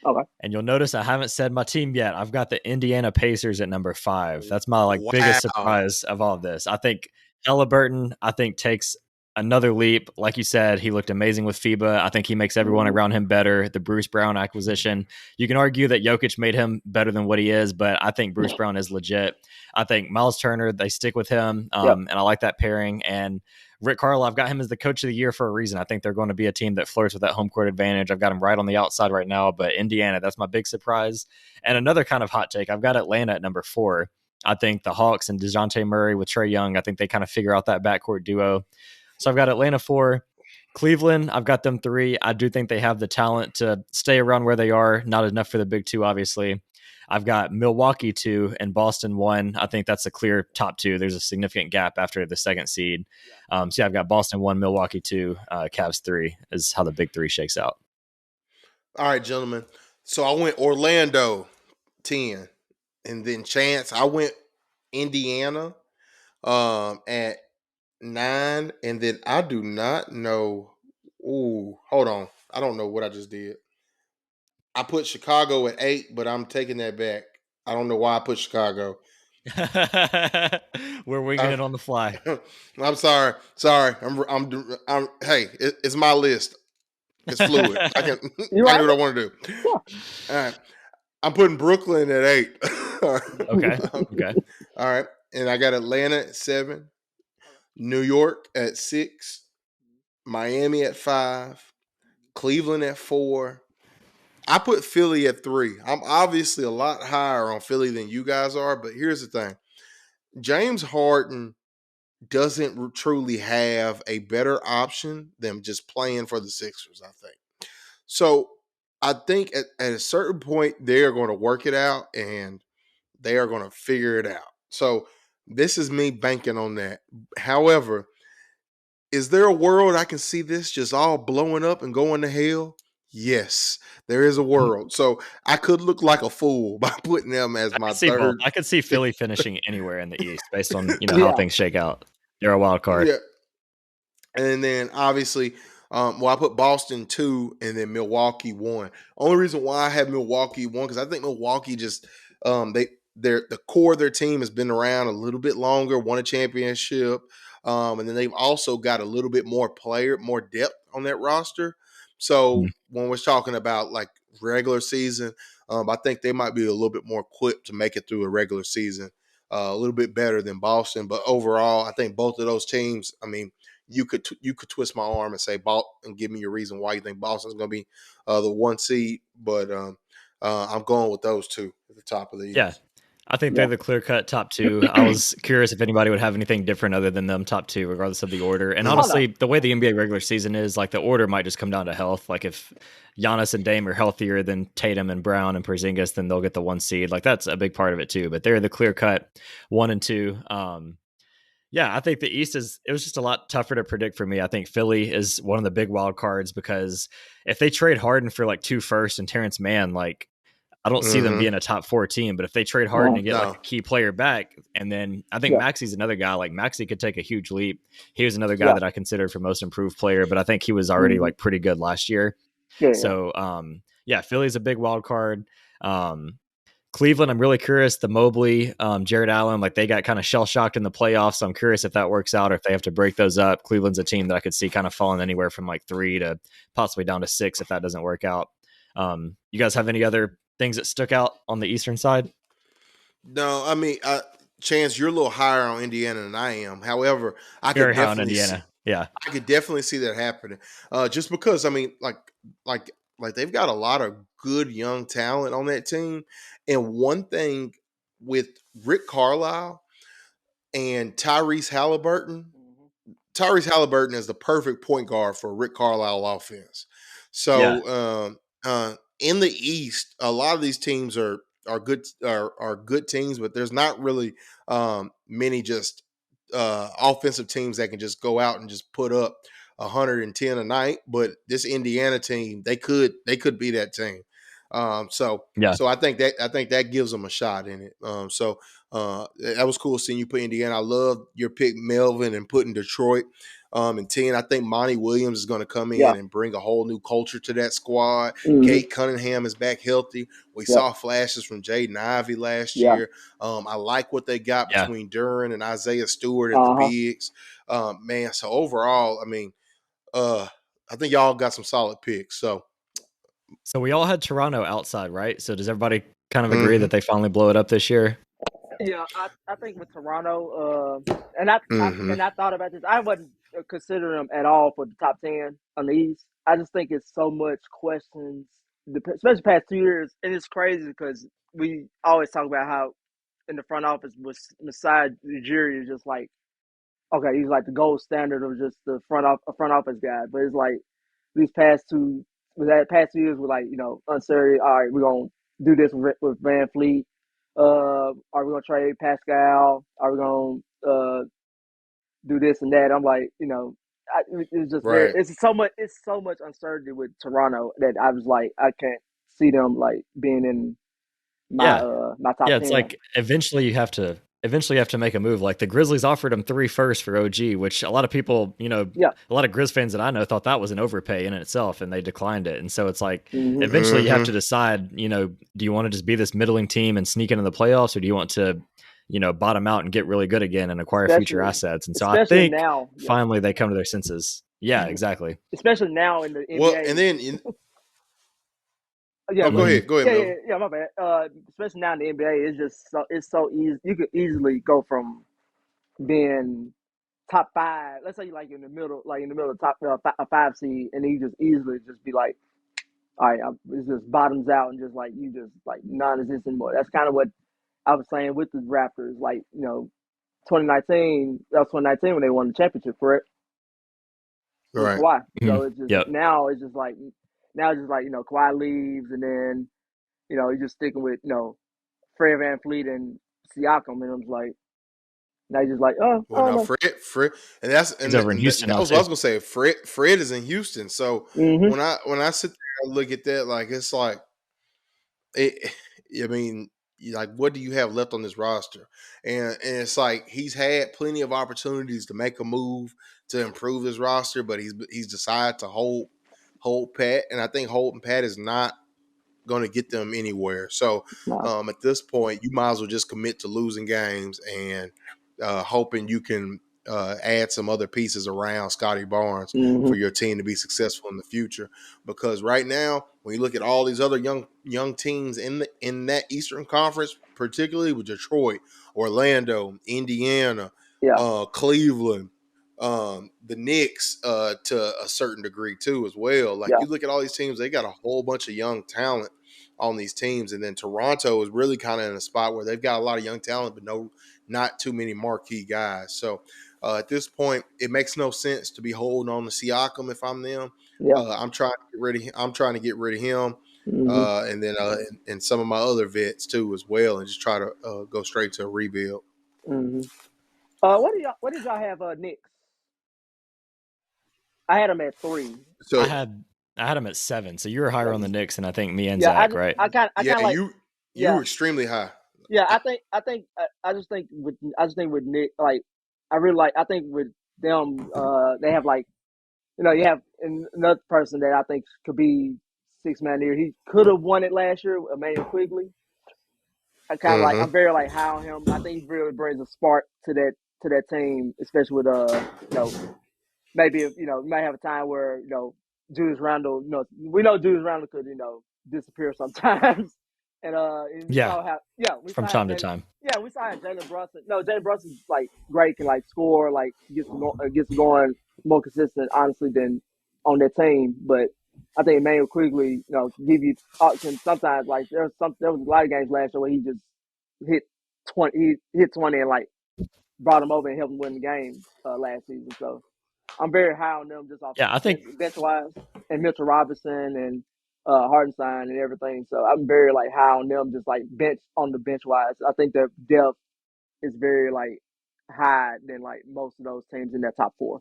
Okay. And you'll notice I haven't said my team yet. I've got the Indiana Pacers at number 5. That's my biggest surprise of all of this. I think Halliburton, takes another leap. Like you said, he looked amazing with FIBA. I think he makes everyone around him better. The Bruce Brown acquisition. You can argue that Jokic made him better than what he is, but I think Bruce Brown is legit. I think Miles Turner, they stick with him, and I like that pairing. And Rick Carlisle, I've got him as the coach of the year for a reason. I think they're going to be a team that flirts with that home court advantage. I've got him right on the outside right now, but Indiana, that's my big surprise. And another kind of hot take, I've got Atlanta at number 4. I think the Hawks and DeJounte Murray with Trae Young, I think they kind of figure out that backcourt duo. So I've got Atlanta 4. Cleveland, I've got them 3. I do think they have the talent to stay around where they are. Not enough for the big 2, obviously. I've got Milwaukee 2 and Boston 1. I think that's a clear top 2. There's a significant gap after the 2nd seed. So I've got Boston 1, Milwaukee 2, Cavs 3 is how the big 3 shakes out. All right, gentlemen. So I went Orlando 10, and then Chance, I went Indiana at 9, and then I do not know. Ooh, hold on. I don't know what I just did. I put Chicago at 8, but I'm taking that back. I don't know why I put Chicago. We're winging it on the fly. I'm sorry. Hey, it's my list. It's fluid. I can do what I want to do. All right. I'm putting Brooklyn at 8. Okay. All right. And I got Atlanta at 7, New York at 6, Miami at 5, Cleveland at 4. I put Philly at 3. I'm obviously a lot higher on Philly than you guys are, but here's the thing. James Harden doesn't truly have a better option than just playing for the Sixers, I think. So I think at a certain point, they are going to work it out and they are going to figure it out. So this is me banking on that. However, is there a world I can see this just all blowing up and going to hell? Yes, there is a world. So I could look like a fool by putting them as my third. I could see Philly finishing anywhere in the East based on how things shake out. They're a wild card. Yeah. And then obviously, I put Boston 2 and then Milwaukee 1. Only reason why I have Milwaukee 1 because I think Milwaukee just the core of their team has been around a little bit longer, won a championship, and then they've also got a little bit more depth on that roster. So when we're talking about like regular season, I think they might be a little bit more equipped to make it through a regular season, a little bit better than Boston. But overall, I think both of those teams. I mean, you could twist my arm and say and give me your reason why you think Boston's going to be the 1 seed, but I'm going with those 2 at the top of the East. Yeah. I think Yeah. they're the clear-cut top two. I was curious if anybody would have anything different other than them top two, regardless of the order. And Mhm. honestly, the way the NBA regular season is, like the order might just come down to health. Like if Giannis and Dame are healthier than Tatum and Brown and Porzingis, then they'll get the 1 seed. Like that's a big part of it too. But they're the clear-cut 1 and 2. Yeah, I think the East it was just a lot tougher to predict for me. I think Philly is one of the big wild cards because if they trade Harden for like 2 firsts and Terrence Mann, like I don't see them Mhm. being a top 4 team, but if they trade Harden and get like No. a key player back, and then I think Yeah. Maxi's another guy. Like Maxi could take a huge leap. He was another guy Yeah. that I considered for most improved player, but I think he was already Mhm. like pretty good last year. Yeah. So yeah, Philly's a big wild card. Cleveland, I'm really curious. The Mobley, Jared Allen, like they got kind of shell shocked in the playoffs. So I'm curious if that works out or if they have to break those up. Cleveland's a team that I could see kind of falling anywhere from like 3 to possibly down to 6 if that doesn't work out. You guys have any other things that stuck out on the Eastern side? No, I mean, Chance, you're a little higher on Indiana than I am. However, Very high on Indiana. Yeah. I could definitely see that happening. Just because I mean, like like they've got a lot of good young talent on that team. And one thing with Rick Carlisle and Tyrese Halliburton is the perfect point guard for Rick Carlisle offense. Yeah. So in the East, a lot of these teams are good teams, but there's not really many just offensive teams that can just go out and just put up 110 a night. But this Indiana team, they could be that team. So Yeah. so I think that gives them a shot in it. So that was cool seeing you put Indiana. I love your pick, Melvin, and putting Detroit in 10. I think Monty Williams is going to come Yeah. in and bring a whole new culture to that squad. Mhm. Kate Cunningham is back healthy. We Yep. saw flashes from Jaden Ivey last Yeah. year. I like what they got Yeah. between Duran and Isaiah Stewart at the bigs. Man, so overall, I mean, I think y'all got some solid picks. So So we all had Toronto outside, right? So does everybody kind of agree mhm, that they finally blow it up this year? Yeah, I think with Toronto, mhm. and I thought about this. I wasn't considering them at all for the top 10 on the East. I just think it's so much questions, especially past 2 years, and it's crazy because we always talk about how in the front office was Messiah Ujiri is just like okay, he's like the gold standard of just the front office guy. But it's like these past 2 years were like uncertainty. All right, we're gonna do this with Van Fleet. Are we gonna trade Pascal? Are we gonna do this and that? I'm like, it's just very. Right. It's so much uncertainty with Toronto that I was like, I can't see them like being in my Yeah. my top Yeah, it's 10. like eventually you have to make a move. Like the Grizzlies offered him 3 firsts for OG, which a lot of people, Yeah. a lot of Grizz fans that I know thought that was an overpay in itself, and they declined it. And so it's like Mm-hmm. eventually you have to Mhm. decide, do you want to just be this middling team and sneak into the playoffs, or do you want to, bottom out and get really good again and acquire future Especially assets? And so I especially think now. Yeah. finally they come to their senses. Yeah, Mm-hmm. exactly. Especially now in the Well, and NBA. then Yeah, go Mhm. ahead. Go ahead, yeah, yeah, Melvin. yeah. My bad. Especially now in the NBA, it's so easy. You could easily go from being top 5. Let's say you like in the middle of top 5 seed, and then you just easily just be like, all right, it just bottoms out and just like you just like non-existent anymore. That's kind of what I was saying with the Raptors. Like 2019, that was 2019 when they won the championship for it with Right. Kawhi. So Mhm. it's just Yep. now it's just like Kawhi leaves, and then you're just sticking with Fred Van Fleet and Siakam, and I'm like now you're just like I Well, don't no, know. Fred, and that's He's and, over in and Houston that now was what I too. was gonna say. Fred is in Houston, so Mm-hmm. when I sit there and look at that, like it's like it. I mean, like what do you have left on this roster? And it's like he's had plenty of opportunities to make a move to improve his roster, but he's decided to hold pat, and I think holding pat is not going to get them anywhere. So No. at this point, you might as well just commit to losing games and hoping you can add some other pieces around Scotty Barnes Mm-hmm. for your team to be successful in the future. Because right now, when you look at all these other young teams in that Eastern Conference, particularly with Detroit, Orlando, Indiana, Yeah. Cleveland, the Knicks to a certain degree too as well. Like Yeah. you look at all these teams, they got a whole bunch of young talent on these teams, and then Toronto is really kind of in a spot where they've got a lot of young talent, but not too many marquee guys. So at this point, it makes no sense to be holding on to Siakam if I'm them. Yeah. I'm trying to get rid of him. I'm trying to get rid of him, Hmm. and then and some of my other vets too as well, and just try to go straight to a rebuild. Hmm. What did y'all have? Knicks. I had them at 3. I So had I had him at 7, so you were higher on the 7. Knicks than I think me and Yeah. Zach, right? I yeah, kind of like. you Yeah. were extremely high. Yeah. I, I just think with Nick, like, I really like. I think with them, they have like, you have another person that I think could be 6 man here. He could have won it last year, Emmanuel Quigley. I kind of like. I'm mm-hmm. very like high on him. I think he really brings a spark to that team, especially with maybe if you might have a time where Julius Randle, we know Julius Randle could disappear sometimes, and we Yeah, saw how we from saw how time to Jalen time. we saw how Jalen Brunson. No, Jalen Brunson's like great, can like score, like gets going more consistent, honestly, than on that team. But I think Emmanuel Quigley, give you can sometimes like there was a lot of games last year where he just hit 20, he hit 20 and like brought him over and helped him win the game last season. So I'm very high on them just off Yeah, I think bench wise, and Mitchell Robinson and Hardenstein and everything. So I'm very like high on them, just like bench wise. I think their depth is very like high than like most of those teams in that top 4.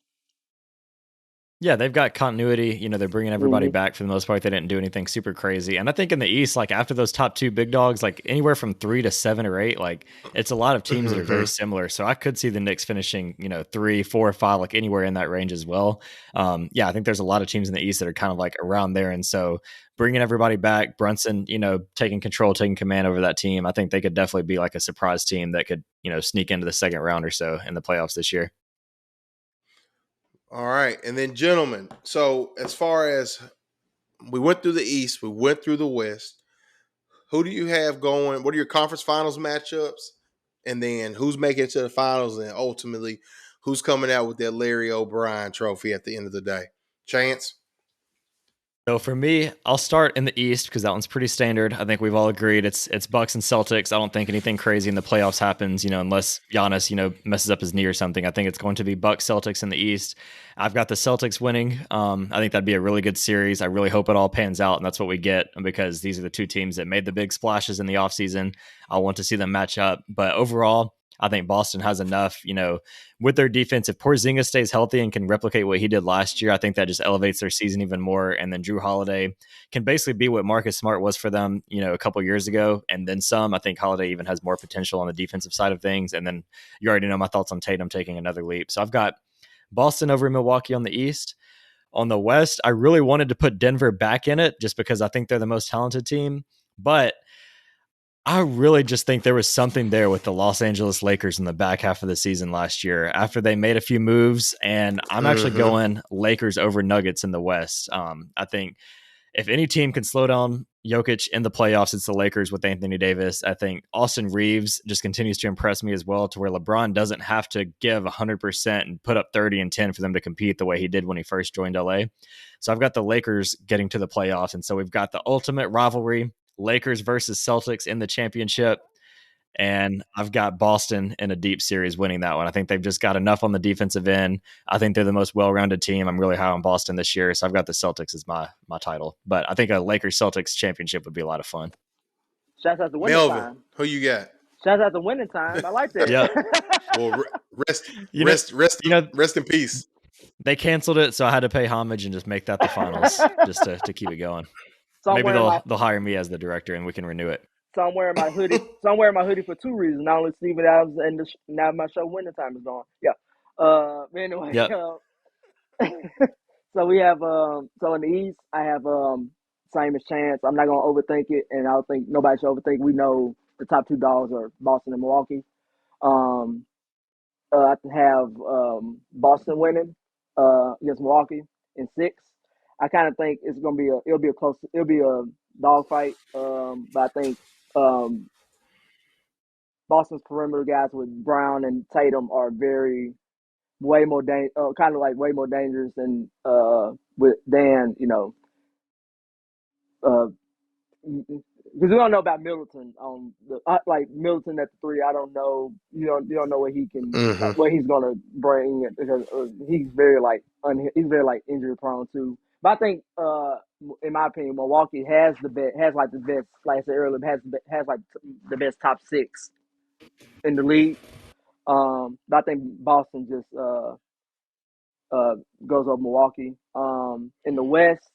yeah, they've got continuity. They're bringing everybody Mm-hmm. back for the most part. They didn't do anything super crazy. And I think in the East, like after those top 2 big dogs, like anywhere from 3 to 7 or 8, like it's a lot of teams that are very Mm-hmm. similar. So I could see the Knicks finishing, 3, 4, 5, like anywhere in that range as well. Yeah, I think there's a lot of teams in the East that are kind of like around there. And so bringing everybody back, Brunson, taking control, taking command over that team, I think they could definitely be like a surprise team that could, sneak into the second round or so in the playoffs this year. All right, and then gentlemen. So as far as we went through the East, we went through the West. Who do you have going? What are your conference finals matchups? And then who's making it to the finals? And ultimately, who's coming out with that Larry O'Brien trophy at the end of the day? Chance? So for me, I'll start in the East because that one's pretty standard. I think we've all agreed it's Bucks and Celtics. I don't think anything crazy in the playoffs happens, unless Giannis, messes up his knee or something. I think it's going to be Bucks Celtics in the East. I've got the Celtics winning. I think that'd be a really good series. I really hope it all pans out, and that's what we get because these are the 2 teams that made the big splashes in the offseason. I want to see them match up, but overall, I think Boston has enough, with their defense. If Porzingis stays healthy and can replicate what he did last year, I think that just elevates their season even more. And then Drew Holiday can basically be what Marcus Smart was for them, a couple years ago, and then some. I think Holiday even has more potential on the defensive side of things. And then you already know my thoughts on Tatum taking another leap. So I've got Boston over Milwaukee on the East. On the West, I really wanted to put Denver back in it just because I think they're the most talented team. But I really just think there was something there with the Los Angeles Lakers in the back half of the season last year after they made a few moves. And I'm actually Mm-hmm. going Lakers over Nuggets in the West. I think if any team can slow down Jokic in the playoffs, it's the Lakers with Anthony Davis. I think Austin Reeves just continues to impress me as well, to where LeBron doesn't have to give 100% and put up 30 and 10 for them to compete the way he did when he first joined LA. So I've got the Lakers getting to the playoffs. And so we've got the ultimate rivalry, Lakers versus Celtics in the championship. And I've got Boston in a deep series winning that one. I think they've just got enough on the defensive end. I think they're the most well-rounded team. I'm really high on Boston this year, so I've got the Celtics as my title. But I think a Lakers Celtics championship would be a lot of fun. Shouts out to winning Melvin, time. who you got? Shouts out to winning time. I like Yep. that. Well, rest, You know, you know, rest in peace. they canceled it, so I had to pay homage and just make that the finals, just to keep it going. So I'm Maybe wearing my they'll hire me as the director and we can renew it. so I'm wearing my hoodie. So I'm wearing my hoodie for 2 reasons. Not only Steven Adams and now my show winning time is on. Yeah. Anyway, Yep. so we have so in the East I have same as Chance. I'm not gonna overthink it, and I don't think nobody should overthink. We know the top 2 dogs are Boston and Milwaukee. Um, I have Boston winning against Milwaukee in 6. I kind of think it'll be a dog fight. But I think um, Boston's perimeter guys with Brown and Tatum are very way more kind of like way more dangerous than with Dan. Uh, because we don't know about Middleton on the like Middleton at the three. I don't know. You don't know what he can Mm-hmm. what he's gonna bring because he's very like he's very like injury prone too. But I think in my opinion, Milwaukee has like the best, like I said earlier, has like the best top six in the league. But I think Boston just goes over Milwaukee. In the West,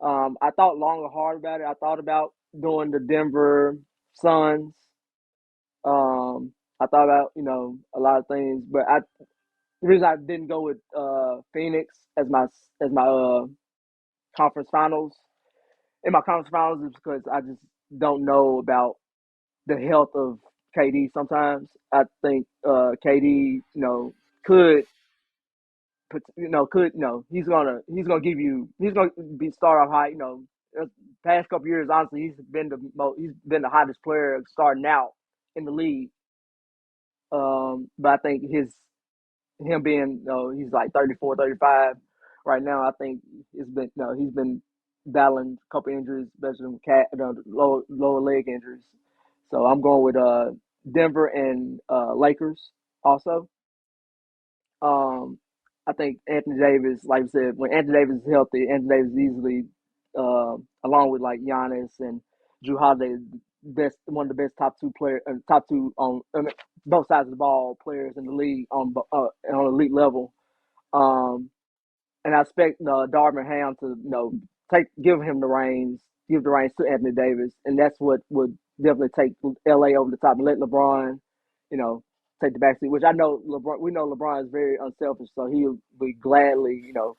I thought long and hard about it. I thought about doing the Denver Suns. I thought about a lot of things, but the reason I didn't go with Phoenix as my conference finals in my conference finals is because I just don't know about the health of KD. Sometimes I think KD, could he's gonna give he's gonna be start off high. Past couple years, honestly, he's been the hottest player starting out in the league. But I think him being he's like 34, 35 right now. I think he's been battling a couple injuries, especially lower leg injuries. So I'm going with Denver and Lakers also. Um, I think Anthony Davis, like I said, when Anthony Davis is healthy, Anthony Davis is easily, along with like Giannis and Drew Holiday, one of the best top two on both sides of the ball players in the league on elite level. Um, and I expect Darvin Ham to give the reins to Anthony Davis, and that's what would definitely take LA over the top and let LeBron, you know, take the backseat. Which I know LeBron. We know LeBron is very unselfish, so he'll be gladly, do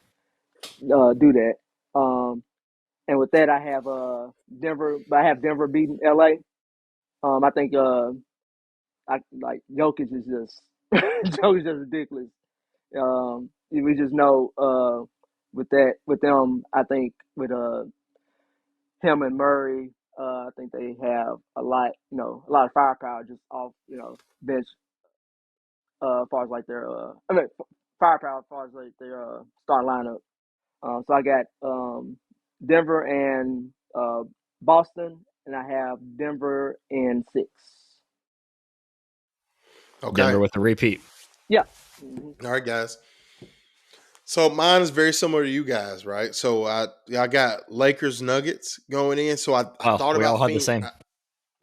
that. And with that, I have Denver, but I have Denver beating LA. I think I like Jokic is just Jokic is just ridiculous. We just know with them, I think with him and Murray, I think they have a lot of firepower just off, bench, as far as like their firepower as far as like their starting lineup. So I got Denver and Boston, and I have Denver in 6. Okay. Denver with a repeat. Yeah. All right, guys. So mine is very similar to you guys, right? So I got Lakers Nuggets going in. So I thought we all about had the same.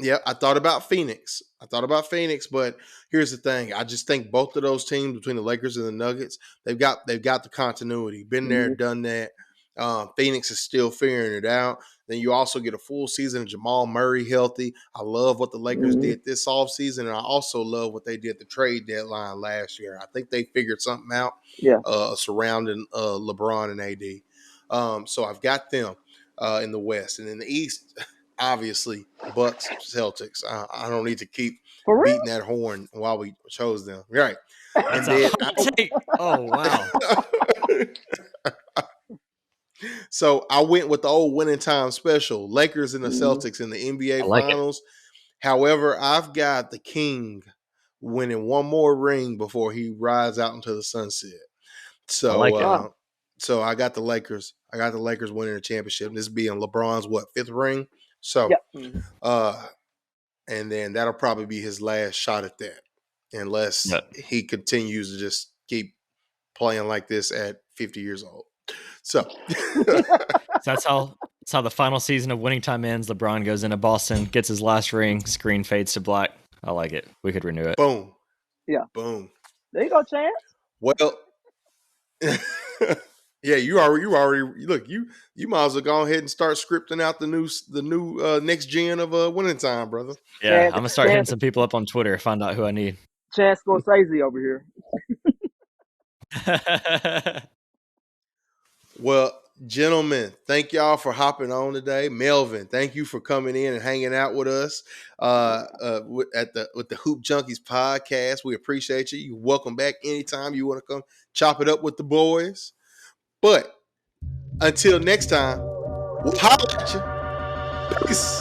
Yeah, I thought about Phoenix. But here's the thing. I just think both of those teams between the Lakers and the Nuggets, they've got the continuity. Been there, done that. Phoenix is still figuring it out. Then you also get a full season of Jamal Murray healthy. I love what the Lakers did this offseason, and I also love what they did at the trade deadline last year. I think they figured something out Yeah. surrounding LeBron and AD. So I've got them in the West. And in the East, obviously, Bucks, Celtics. I don't need to keep For real? beating that horn while we chose them. Right. It's a hot take. Oh wow. So I went with the old winning time special, Lakers and the Celtics in the NBA I like it. Finals. However, I've got the King winning one more ring before he rides out into the sunset. I like So, it. so I got the Lakers. I got the Lakers winning the championship. This being LeBron's 5th ring. So, Yeah. And then that'll probably be his last shot at that, unless he continues to just keep playing like this at 50 years old. So that's how the final season of Winning Time ends. LeBron goes into Boston, gets his last ring, screen fades to black. I like it. We could renew it. Boom. Yeah. Boom. There you go, Chance. Well, yeah, you already look. You might as well go ahead and start scripting out the new next gen of Winning Time, brother. Yeah, I'm gonna start hitting some people up on Twitter, find out who I need. Chance Scorsese over here. Well, gentlemen, thank y'all for hopping on today. Melvin, thank you for coming in and hanging out with us with the Hoop Junkies podcast. We appreciate you. You're welcome back anytime you want to come chop it up with the boys. But until next time, we'll holler at you. Peace.